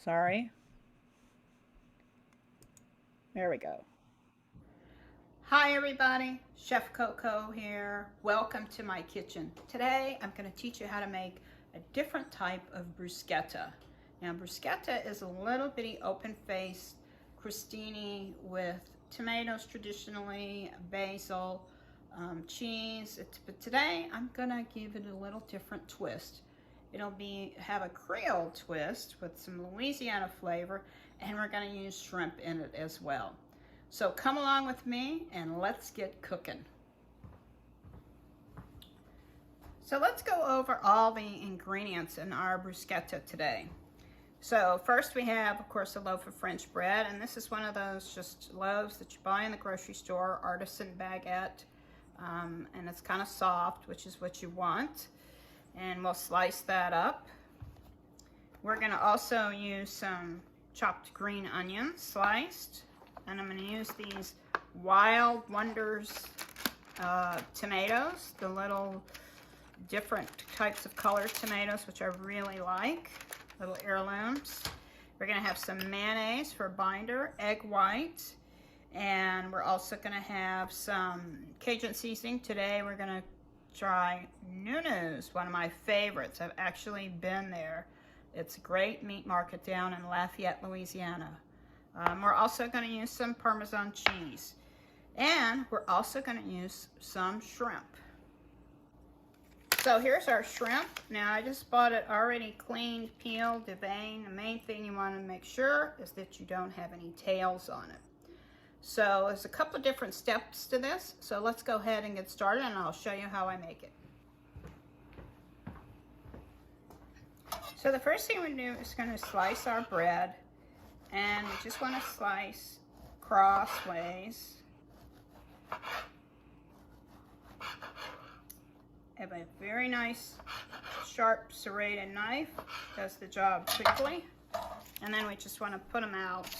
sorry. There we go. Hi everybody, Chef Coco here. Welcome to my kitchen. Today I'm going to teach you how to make a different type of bruschetta. Now bruschetta is a little bitty open-faced crostini with tomatoes traditionally, basil, cheese. But today I'm going to give it a little different twist. It'll have a Creole twist with some Louisiana flavor, and we're going to use shrimp in it as well. So come along with me and let's get cooking. So let's go over all the ingredients in our bruschetta today. So first we have, of course, a loaf of French bread, and this is one of those just loaves that you buy in the grocery store, artisan baguette, and it's kind of soft, which is what you want. And we'll slice that up. We're going to also use some chopped green onions sliced. And I'm going to use these Wild Wonders tomatoes, the little different types of colored tomatoes, which I really like, little heirlooms. We're going to have some mayonnaise for binder, egg white, and we're also going to have some Cajun seasoning. Today we're going to try Nunu's, one of my favorites. I've actually been there. It's a great meat market down in Lafayette, Louisiana. We're also going to use some Parmesan cheese, and we're also going to use some shrimp. So here's our shrimp. Now I just bought it already cleaned, peeled, deveined. The main thing you want to make sure is that you don't have any tails on it. So there's a couple of different steps to this. So let's go ahead and get started, and I'll show you how I make it. So the first thing we do is going to slice our bread. And we just want to slice crossways. Have a very nice, sharp, serrated knife. Does the job quickly. And then we just want to put them out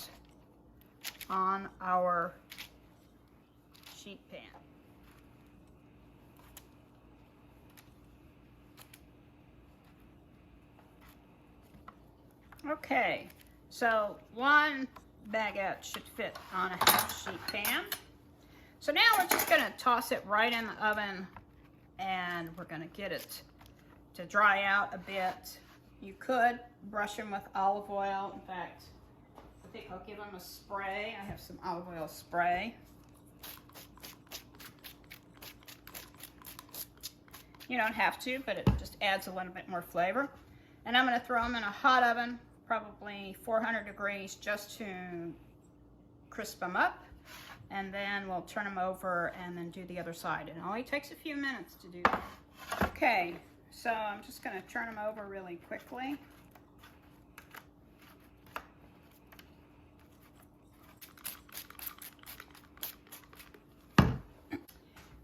on our sheet pan. Okay. So one baguette should fit on a half sheet pan. So now we're just going to toss it right in the oven, and we're going to get it to dry out a bit. You could brush them with olive oil. In fact, I think I'll give them a spray. I have some olive oil spray. You don't have to, but it just adds a little bit more flavor. And I'm going to throw them in a hot oven, probably 400 degrees, just to crisp them up, and then we'll turn them over and then do the other side. It only takes a few minutes to do that. Okay, so I'm just going to turn them over really quickly.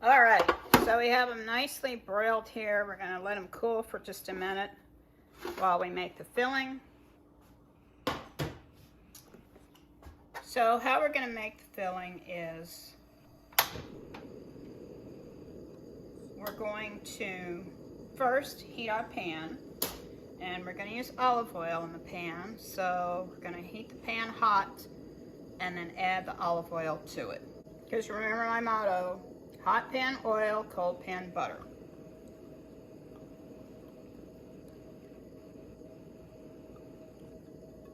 All right, so we have them nicely broiled here. We're going to let them cool for just a minute while we make the filling. So how we're going to make the filling is we're going to first heat our pan, and we're going to use olive oil in the pan. So we're going to heat the pan hot and then add the olive oil to it. Because remember my motto, hot pan oil, cold pan butter.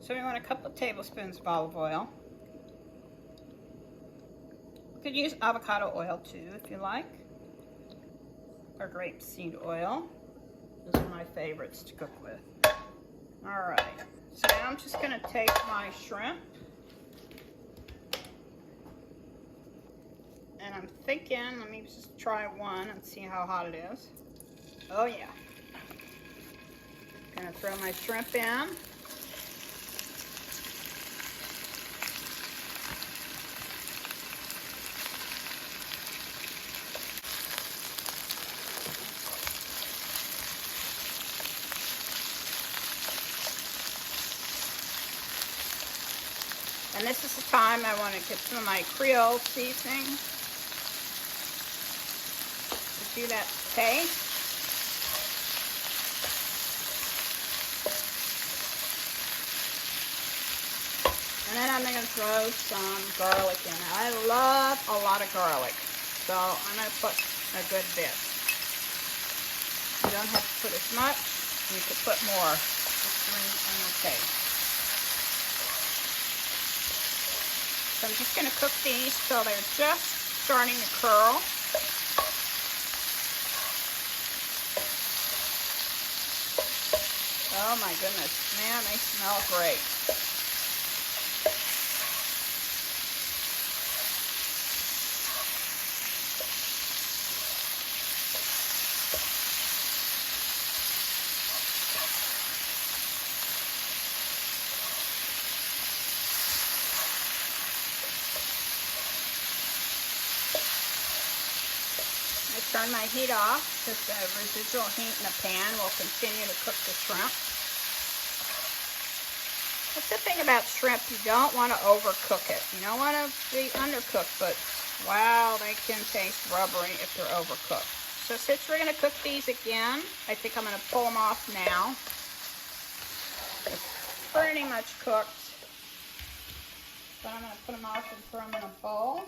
So we want a couple of tablespoons of olive oil. You could use avocado oil too if you like. or grapeseed oil. Those are my favorites to cook with. All right, so now I'm just gonna take my shrimp, and I'm thinking, let me just try one and see how hot it is. Oh yeah. Gonna throw my shrimp in. And this is the time I want to get some of my Creole seasoning. Do that taste. And then I'm going to throw some garlic in. I love a lot of garlic, so I'm going to put a good bit. You don't have to put as much. You could put more. Just in your taste. So I'm just going to cook these till they're just starting to curl. Oh my goodness, man, they smell great. Turn my heat off because the residual heat in the pan will continue to cook the shrimp. That's the thing about shrimp, you don't want to overcook it. You don't want to be undercooked, but wow, they can taste rubbery if they're overcooked. So since we're going to cook these again, I think I'm going to pull them off now. It's pretty much cooked. So I'm going to put them off and throw them in a bowl.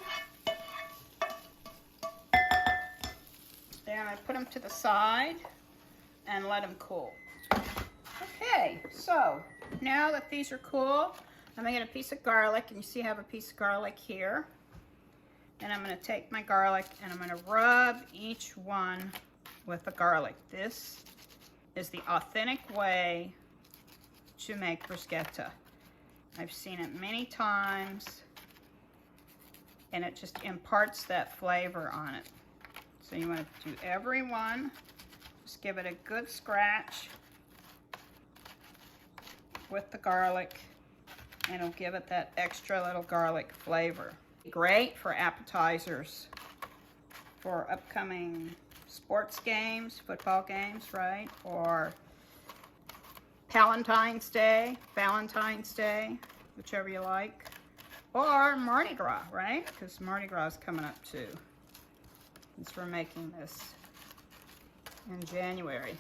Then I put them to the side and let them cool. Okay, so now that these are cool, I'm going to get a piece of garlic, and you see I have a piece of garlic here. And I'm going to take my garlic and I'm going to rub each one with the garlic. This is the authentic way to make bruschetta. I've seen it many times, and it just imparts that flavor on it. So you want to do every one, just give it a good scratch with the garlic, and it'll give it that extra little garlic flavor. Great for appetizers for upcoming sports games, football games, right? Or Valentine's Day, whichever you like. Or Mardi Gras, right? Because Mardi Gras is coming up too. Since we're making this in January.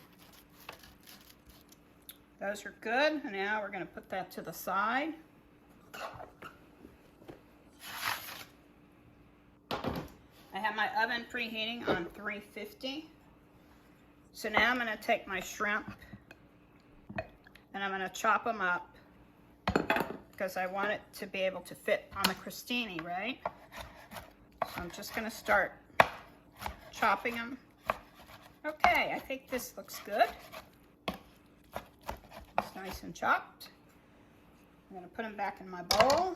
Those are good, and now we're going to put that to the side. I have my oven preheating on 350. So now I'm going to take my shrimp and I'm going to chop them up because I want it to be able to fit on the crostini, right? So I'm just going to start chopping them. Okay, I think this looks good. It's nice and chopped. I'm going to put them back in my bowl.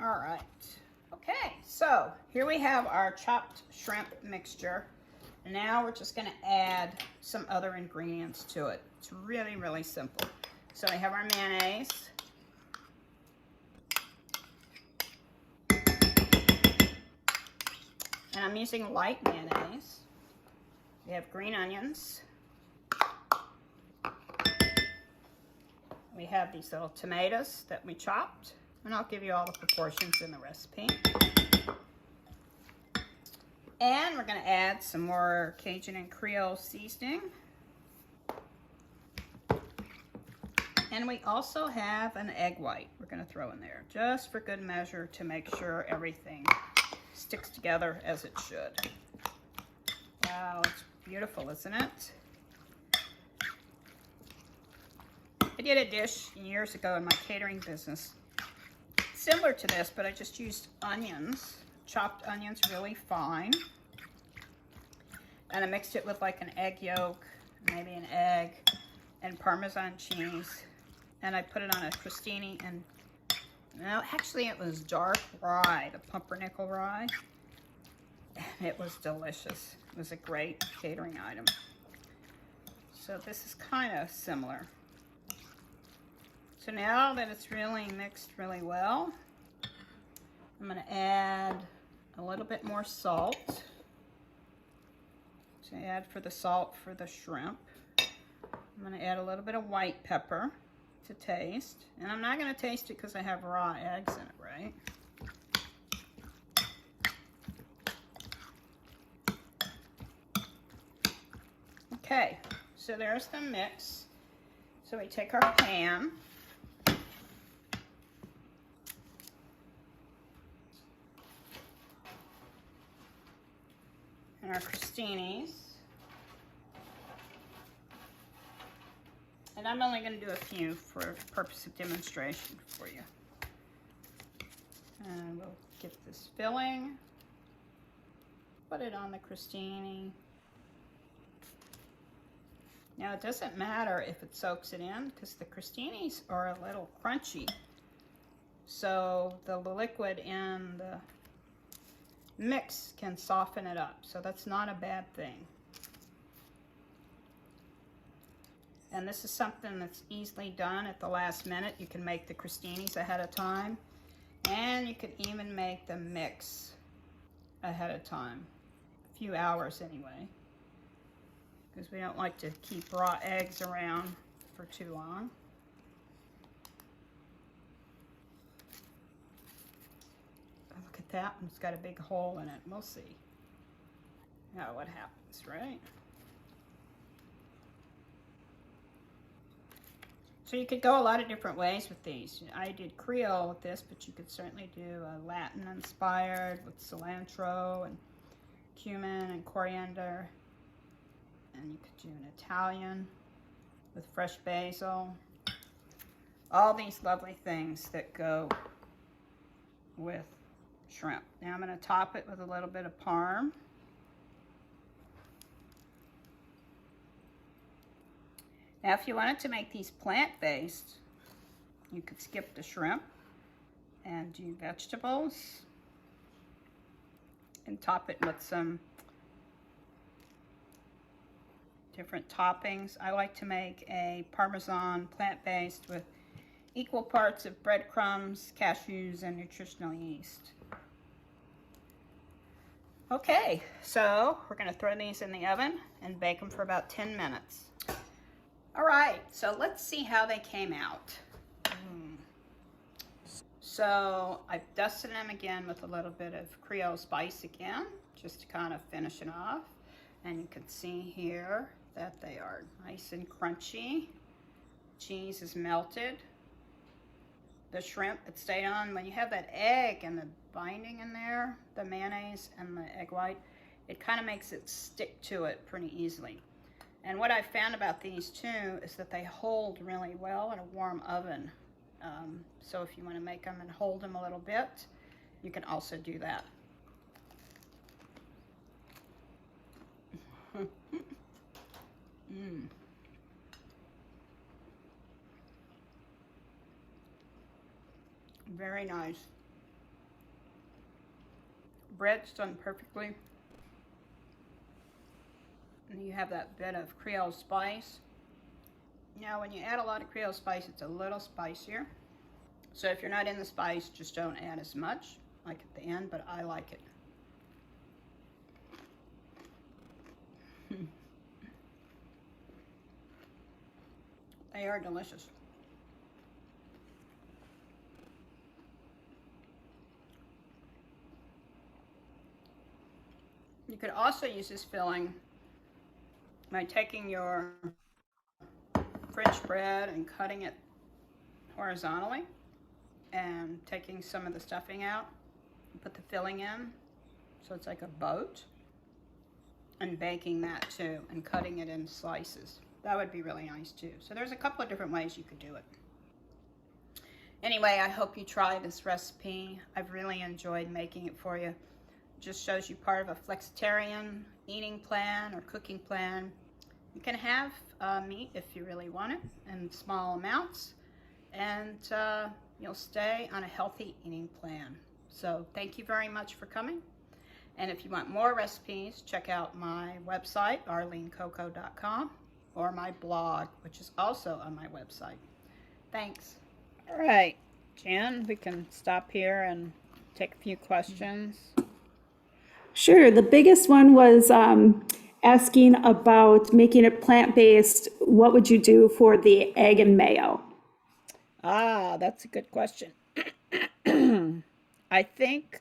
All right, okay, so here we have our chopped shrimp mixture. And now we're just gonna add some other ingredients to it. It's really, really simple. So we have our mayonnaise. And I'm using light mayonnaise. We have green onions. We have these little tomatoes that we chopped. And I'll give you all the proportions in the recipe. And we're going to add some more Cajun and Creole seasoning. And we also have an egg white we're going to throw in there, just for good measure, to make sure everything sticks together as it should. Wow, it's beautiful, isn't it? I did a dish years ago in my catering business, similar to this, but I just used onions, chopped onions really fine. And I mixed it with like an egg yolk, maybe an egg, and Parmesan cheese. And I put it on a crostini, and no, actually it was dark rye, the pumpernickel rye. It was delicious. It was a great catering item. So this is kind of similar. So now that it's really mixed really well, I'm going to add a little bit more salt. To add for the salt for the shrimp. I'm going to add a little bit of white pepper to taste. And I'm not going to taste it because I have raw eggs in it, right? Okay, so there's the mix. So we take our pan. And our crostinis. And I'm only going to do a few for the purpose of demonstration for you. And we'll get this filling. Put it on the crostini. Now it doesn't matter if it soaks it in, because the crostinis are a little crunchy. So the liquid in the mix can soften it up. So that's not a bad thing. And this is something that's easily done at the last minute. You can make the crostinis ahead of time. And you can even make the mix ahead of time. A few hours anyway. Because we don't like to keep raw eggs around for too long. Look at that one. It's got a big hole in it. We'll see. Now what happens, right? So you could go a lot of different ways with these. I did Creole with this, but you could certainly do a Latin inspired with cilantro and cumin and coriander. And you could do an Italian with fresh basil. All these lovely things that go with shrimp. Now I'm going to top it with a little bit of parm. Now if you wanted to make these plant-based, you could skip the shrimp and do vegetables and top it with some different toppings. I like to make a Parmesan plant-based with equal parts of breadcrumbs, cashews, and nutritional yeast. Okay, so we're going to throw these in the oven and bake them for about 10 minutes. All right, so let's see how they came out. So I've dusted them again with a little bit of Creole spice again, just to kind of finish it off. And you can see here that they are nice and crunchy. Cheese is melted. The shrimp, it stayed on. When you have that egg and the binding in there, the mayonnaise and the egg white, it kind of makes it stick to it pretty easily. And what I found about these too is that they hold really well in a warm oven. So if you want to make them and hold them a little bit, you can also do that. Very nice. Bread's done perfectly. And you have that bit of Creole spice. Now when you add a lot of Creole spice, it's a little spicier. So if you're not in the spice, just don't add as much, like at the end, but I like it. They are delicious. You could also use this filling by taking your French bread and cutting it horizontally and taking some of the stuffing out, put the filling in, so it's like a boat, and baking that too, and cutting it in slices. That would be really nice too. So there's a couple of different ways you could do it. Anyway, I hope you try this recipe. I've really enjoyed making it for you. It just shows you part of a flexitarian eating plan or cooking plan. You can have meat if you really want it in small amounts, and you'll stay on a healthy eating plan. So thank you very much for coming. And if you want more recipes, check out my website, arlenecoco.com, or my blog, which is also on my website. Thanks. All right, Jan, we can stop here and take a few questions. Sure. The biggest one was asking about making it plant-based. What would you do for the egg and mayo? Ah, that's a good question. I think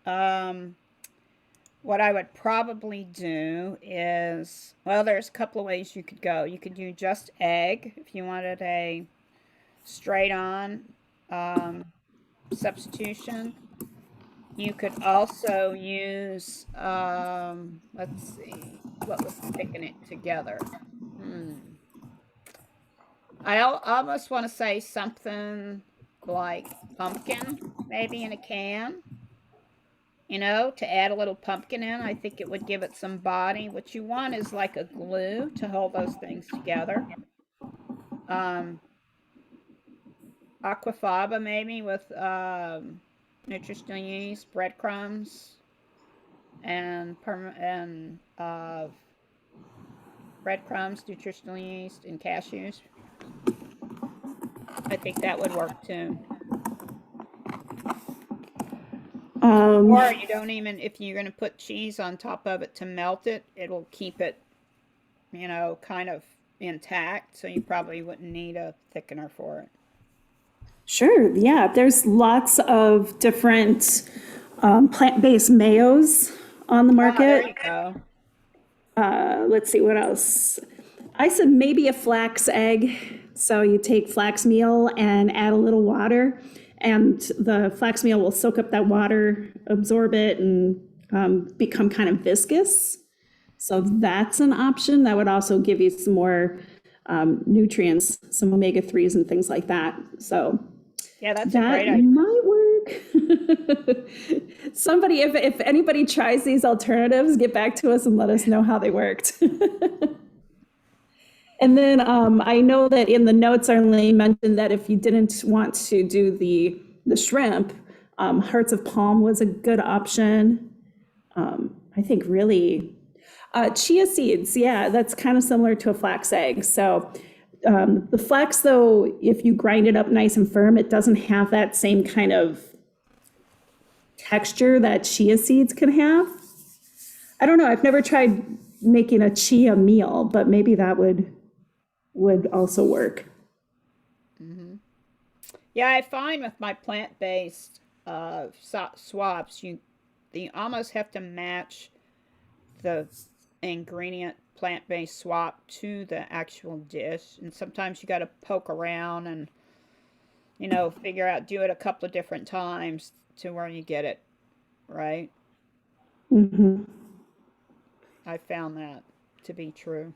what I would probably do is, well, there's a couple of ways you could go. You could do just egg if you wanted a straight on substitution. You could also use, let's see, what was sticking it together? I almost want to say something like pumpkin, maybe in a can. You know, to add a little pumpkin in, I think it would give it some body. What you want is like a glue to hold those things together. Aquafaba maybe with nutritional yeast, breadcrumbs, and breadcrumbs, nutritional yeast, and cashews. I think that would work too. Or you don't even, if you're going to put cheese on top of it to melt it, it'll keep it, you know, kind of intact. So you probably wouldn't need a thickener for it. Sure. Yeah. There's lots of different plant-based mayos on the market. There you go. Let's see what else. I said maybe a flax egg. So you take flax meal and add a little water, and the flax meal will soak up that water, absorb it, and become kind of viscous. So that's an option. That would also give you some more nutrients, some omega-3s and things like that. So yeah, that's a great idea. That might work. Somebody, if anybody tries these alternatives, get back to us and let us know how they worked. And then I know that in the notes, Arlene mentioned that if you didn't want to do the shrimp, hearts of palm was a good option. I think really chia seeds. Yeah, that's kind of similar to a flax egg. So the flax, though, if you grind it up nice and firm, it doesn't have that same kind of texture that chia seeds can have. I don't know. I've never tried making a chia meal, but maybe that would also work. Mm-hmm. Yeah, I find with my plant-based swaps, you almost have to match the ingredient plant-based swap to the actual dish, and sometimes you got to poke around and, you know, figure out, do it a couple of different times to where you get it right. Mm-hmm. I found that to be true.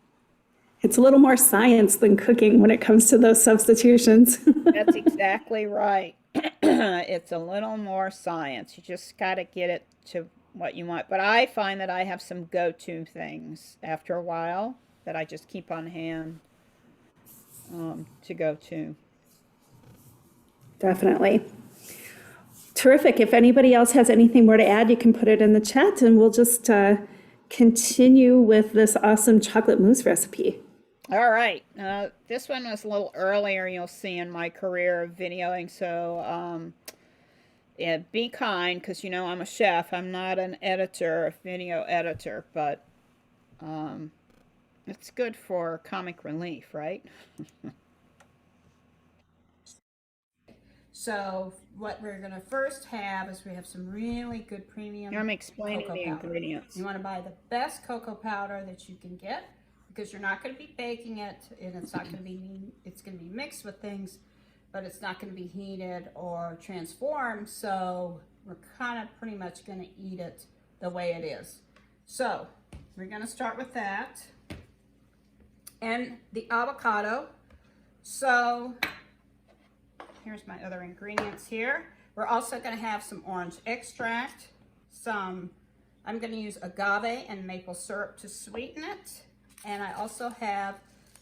It's a little more science than cooking when it comes to those substitutions. That's exactly right. It's a little more science. You just got to get it to what you want. But I find that I have some go-to things after a while that I just keep on hand to go to. Definitely. Terrific. If anybody else has anything more to add, you can put it in the chat, and we'll just continue with this awesome chocolate mousse recipe. All right. This one was a little earlier, you'll see, in my career of videoing. So yeah, be kind, because, you know, I'm a chef. I'm not an editor, a video editor, but it's good for comic relief, right? So what we're going to first have is we have some really good premium I'm explaining cocoa the powder. ingredients. You want to buy the best cocoa powder that you can get, because you're not going to be baking it, and it's not going to be, it's going to be mixed with things but it's not going to be heated or transformed, so we're kind of pretty much going to eat it the way it is. So we're going to start with that and the avocado. So here's my other ingredients here. We're also going to have some orange extract, I'm going to use agave and maple syrup to sweeten it, and I also have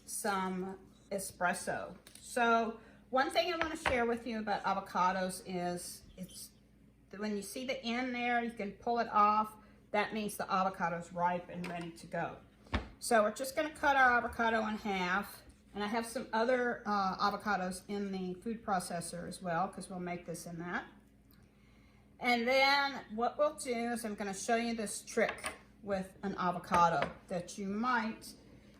some espresso. So one thing I want to share with you about avocados is when you see the end there, you can pull it off. That means the avocado is ripe and ready to go. So we're just going to cut our avocado in half, and I have some other avocados in the food processor as well, because we'll make this in that. And then what we'll do is I'm going to show you this trick with an avocado that you might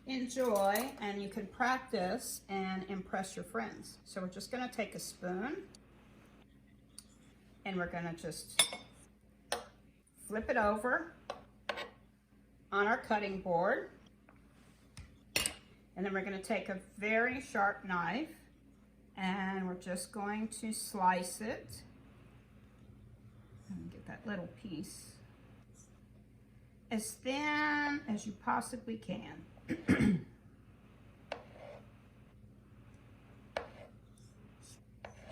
enjoy, and you can practice and impress your friends. So we're just going to take a spoon and we're going to just flip it over on our cutting board, and then we're going to take a very sharp knife and we're just going to slice it and get that little piece as thin as you possibly can.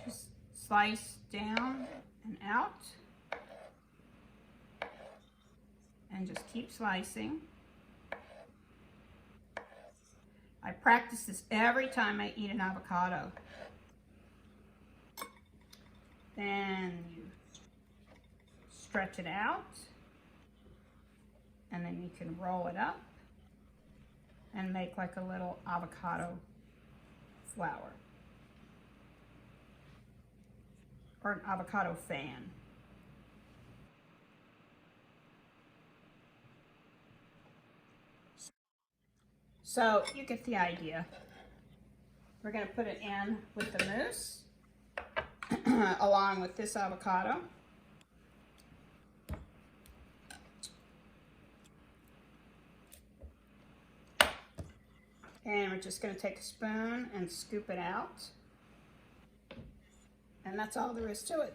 Just slice down and out, and just keep slicing. I practice this every time I eat an avocado. Then you stretch it out, and then you can roll it up and make like a little avocado flower or an avocado fan. So you get the idea. We're going to put it in with the mousse along with this avocado. And we're just going to take a spoon and scoop it out. And that's all there is to it.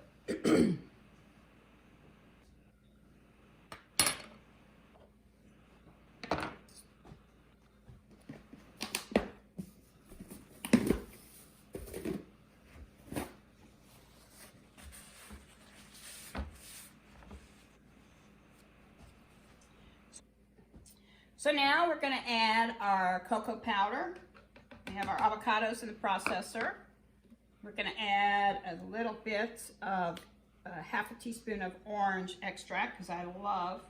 So now we're going to add our cocoa powder. We have our avocados in the processor. We're going to add a little bit of half a teaspoon of orange extract, because I love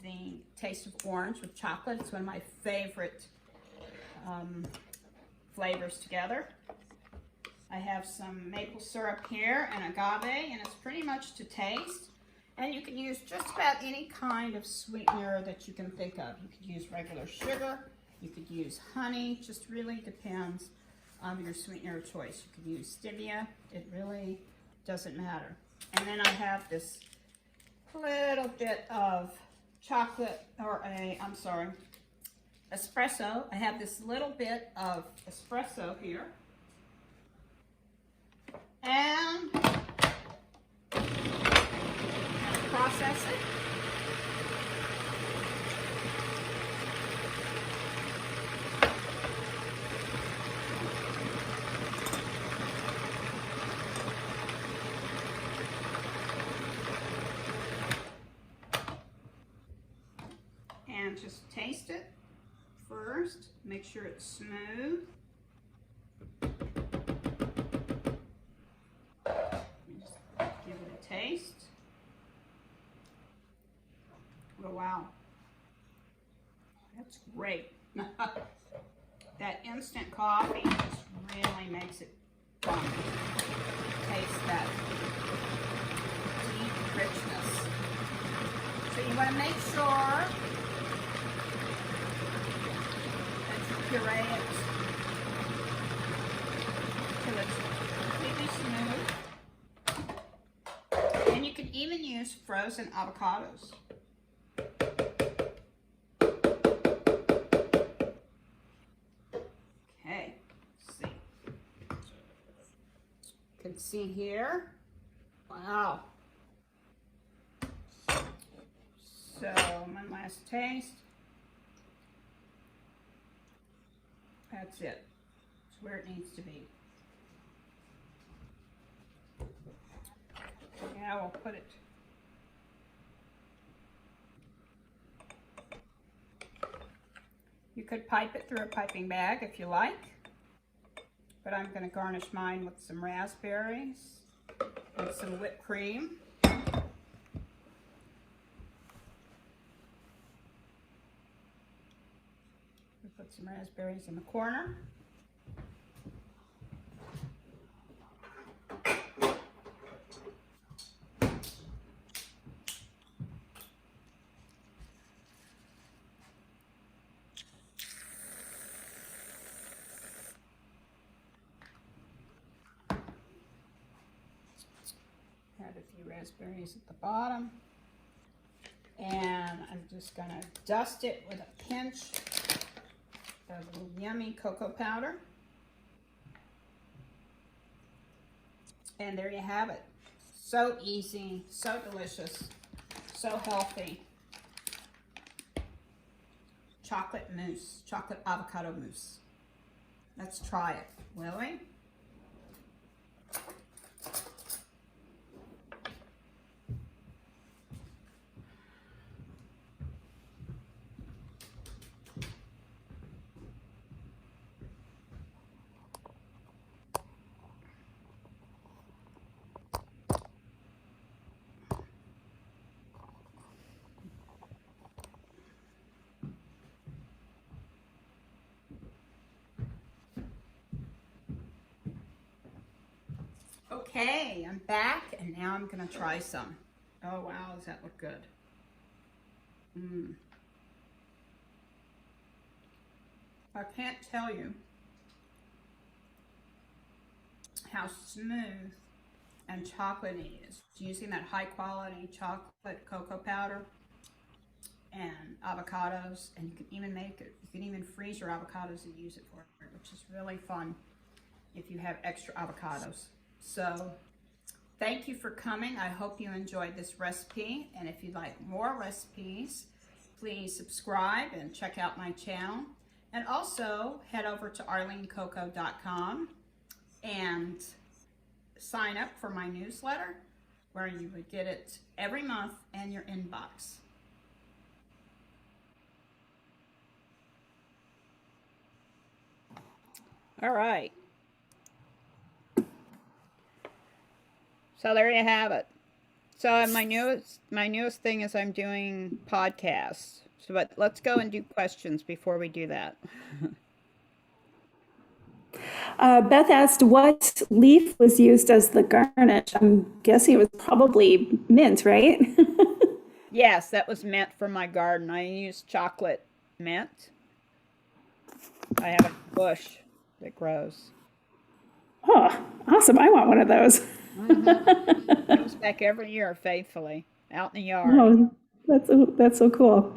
the taste of orange with chocolate. It's one of my favorite flavors together. I have some maple syrup here and agave, and it's pretty much to taste. And you can use just about any kind of sweetener that you can think of. You could use regular sugar, you could use honey, just really depends on your sweetener of choice. You could use stevia, it really doesn't matter. And then I have this little bit of chocolate, espresso. I have this little bit of espresso here. And process it. And just taste it first. Make sure it's smooth. Just give it a taste. Oh, wow, that's great. That instant coffee just really makes it fun. Taste that deep richness. So you want to make sure that you puree it till it's completely smooth. And you can even use frozen avocados. can see here. Wow. So, my last taste. That's it. It's where it needs to be. Yeah, we'll put it. You could pipe it through a piping bag if you like, but I'm going to garnish mine with some raspberries and some whipped cream. Put some raspberries in the corner. Add a few raspberries at the bottom. And I'm just going to dust it with a pinch of a little yummy cocoa powder. And there you have it. So easy, so delicious, so healthy. Chocolate mousse, chocolate avocado mousse. Let's try it, will we? Okay, I'm back, and now I'm gonna try some. Oh wow, does that look good? I can't tell you how smooth and chocolatey it is. Using that high quality chocolate cocoa powder and avocados, and you can even make it, you can even freeze your avocados and use it for it, which is really fun if you have extra avocados. So thank you for coming. I hope you enjoyed this recipe, and if you'd like more recipes, please subscribe and check out my channel, and also head over to arlenecoco.com and sign up for my newsletter, where you would get it every month in your inbox. All right. So there you have it. So my newest thing is I'm doing podcasts. So but let's go and do questions before we do that. Beth asked what leaf was used as the garnish. I'm guessing it was probably mint, right? Yes, that was mint from my garden. I used chocolate mint. I have a bush that grows. Oh, awesome. I want one of those. It comes back every year faithfully out in the yard. Oh, that's so cool.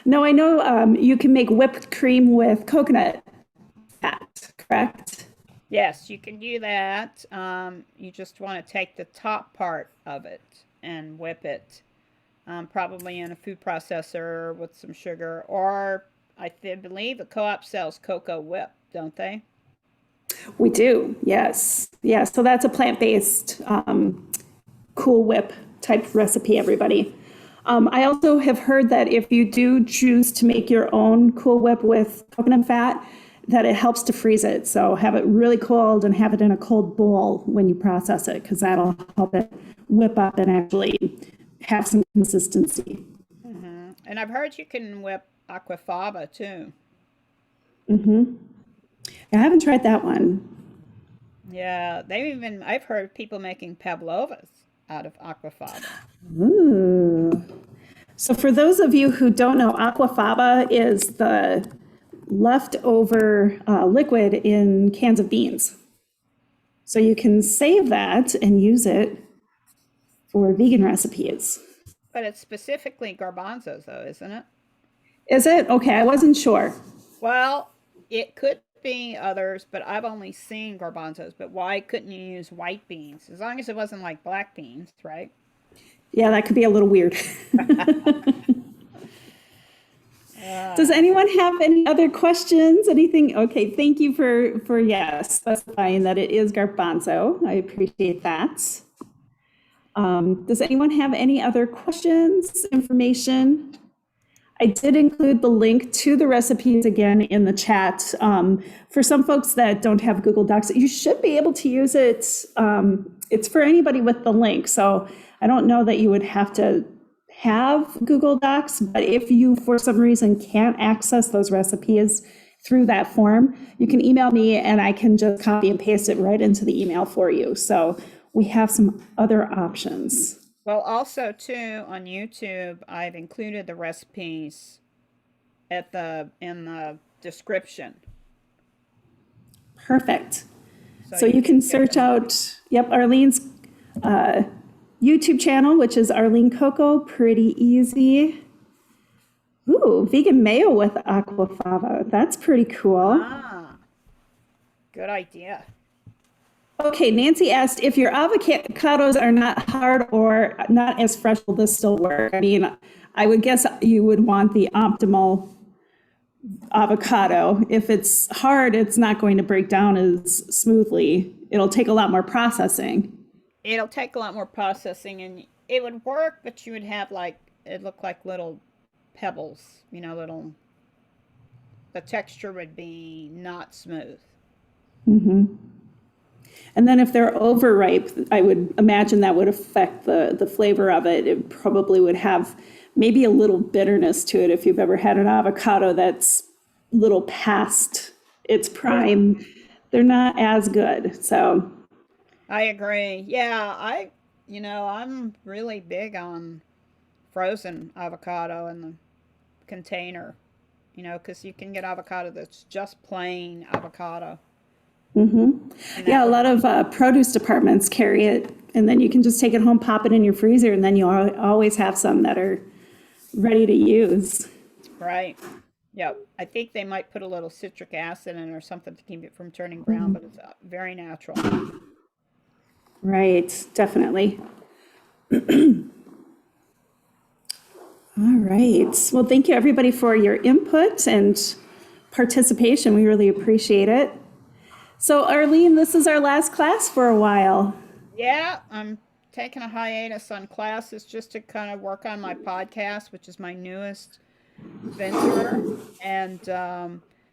No, I know you can make whipped cream with coconut fat, correct? Yes, you can do that. You just want to take the top part of it and whip it, probably in a food processor with some sugar, or believe the co-op sells cocoa whip, don't they? We do, yes. Yeah, so that's a plant-based Cool Whip type recipe, everybody. I also have heard that if you do choose to make your own Cool Whip with coconut fat, that it helps to freeze it. So have it really cold and have it in a cold bowl when you process it, because that'll help it whip up and actually have some consistency. And I've heard you can whip aquafaba too. I haven't tried that one. Yeah, I've heard people making pavlovas out of aquafaba. Ooh. So for those of you who don't know, aquafaba is the leftover liquid in cans of beans. So you can save that and use it for vegan recipes. But it's specifically garbanzos though, isn't it? Is it? Okay, I wasn't sure. Well, it could be others, but I've only seen garbanzos. But why couldn't you use white beans? As long as it wasn't like black beans, right? Yeah, that could be a little weird. Does anyone have any other questions? Anything? Okay, thank you for yes, specifying that it is garbanzo. I appreciate that. Does anyone have any other questions, information? I did include the link to the recipes again in the chat. For some folks that don't have Google Docs, you should be able to use it. It's for anybody with the link. So I don't know that you would have to have Google Docs, but if you, for some reason, can't access those recipes through that form, you can email me and I can just copy and paste it right into the email for you. So we have some other options. Well, also too on YouTube, I've included the recipes in the description. Perfect. So you can search out, yep, Arlene's YouTube channel, which is Arlene Coco, pretty easy. Ooh, vegan mayo with aquafaba. That's pretty cool. Ah, good idea. Okay, Nancy asked if your avocados are not hard or not as fresh, will this still work? I mean, I would guess you would want the optimal avocado. If it's hard, it's not going to break down as smoothly. It'll take a lot more processing. It'll take a lot more processing and it would work, but you would have it looked like little pebbles, the texture would be not smooth. Mm-hmm. And then if they're overripe, I would imagine that would affect the flavor of it. It probably would have maybe a little bitterness to it if you've ever had an avocado that's a little past its prime. They're not as good. So I agree. Yeah, I'm really big on frozen avocado in the container, because you can get avocado that's just plain avocado. Mm-hmm. Yeah, a lot of produce departments carry it, and then you can just take it home, pop it in your freezer, and then you always have some that are ready to use. Right. Yep. I think they might put a little citric acid in it or something to keep it from turning brown, but it's very natural. Right, definitely. All right. Well, thank you everybody for your input and participation. We really appreciate it. So Arlene, this is our last class for a while. Yeah, I'm taking a hiatus on classes just to kind of work on my podcast, which is my newest venture. And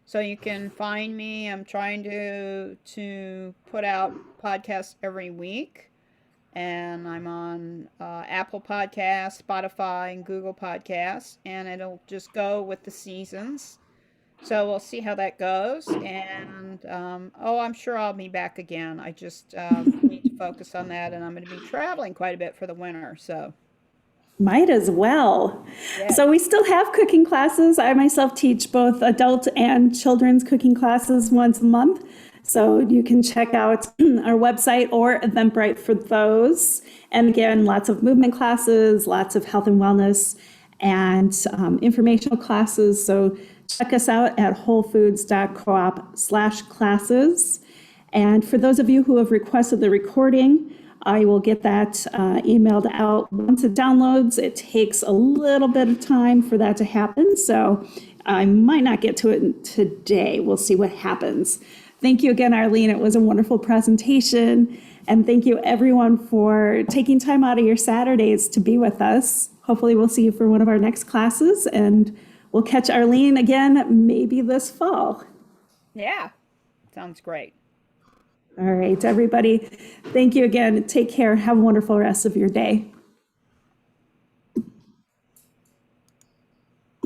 so you can find me. I'm trying to put out podcasts every week. And I'm on Apple Podcasts, Spotify, and Google Podcasts. And it'll just go with the seasons. So we'll see how that goes. And, I'm sure I'll be back again. I just need to focus on that. And I'm going to be traveling quite a bit for the winter. So might as well. Yeah. So we still have cooking classes. I myself teach both adult and children's cooking classes once a month. So you can check out our website or Eventbrite for those. And again, lots of movement classes, lots of health and wellness, and informational classes. So check us out at wholefoods.coop/classes. And for those of you who have requested the recording, I will get that emailed out once it downloads. It takes a little bit of time for that to happen, so I might not get to it today. We'll see what happens. Thank you again, Arlene. It was a wonderful presentation. And thank you, everyone, for taking time out of your Saturdays to be with us. Hopefully, we'll see you for one of our next classes, and we'll catch Arlene again maybe this fall. Yeah, sounds great. All right, everybody. Thank you again. Take care. Have a wonderful rest of your day.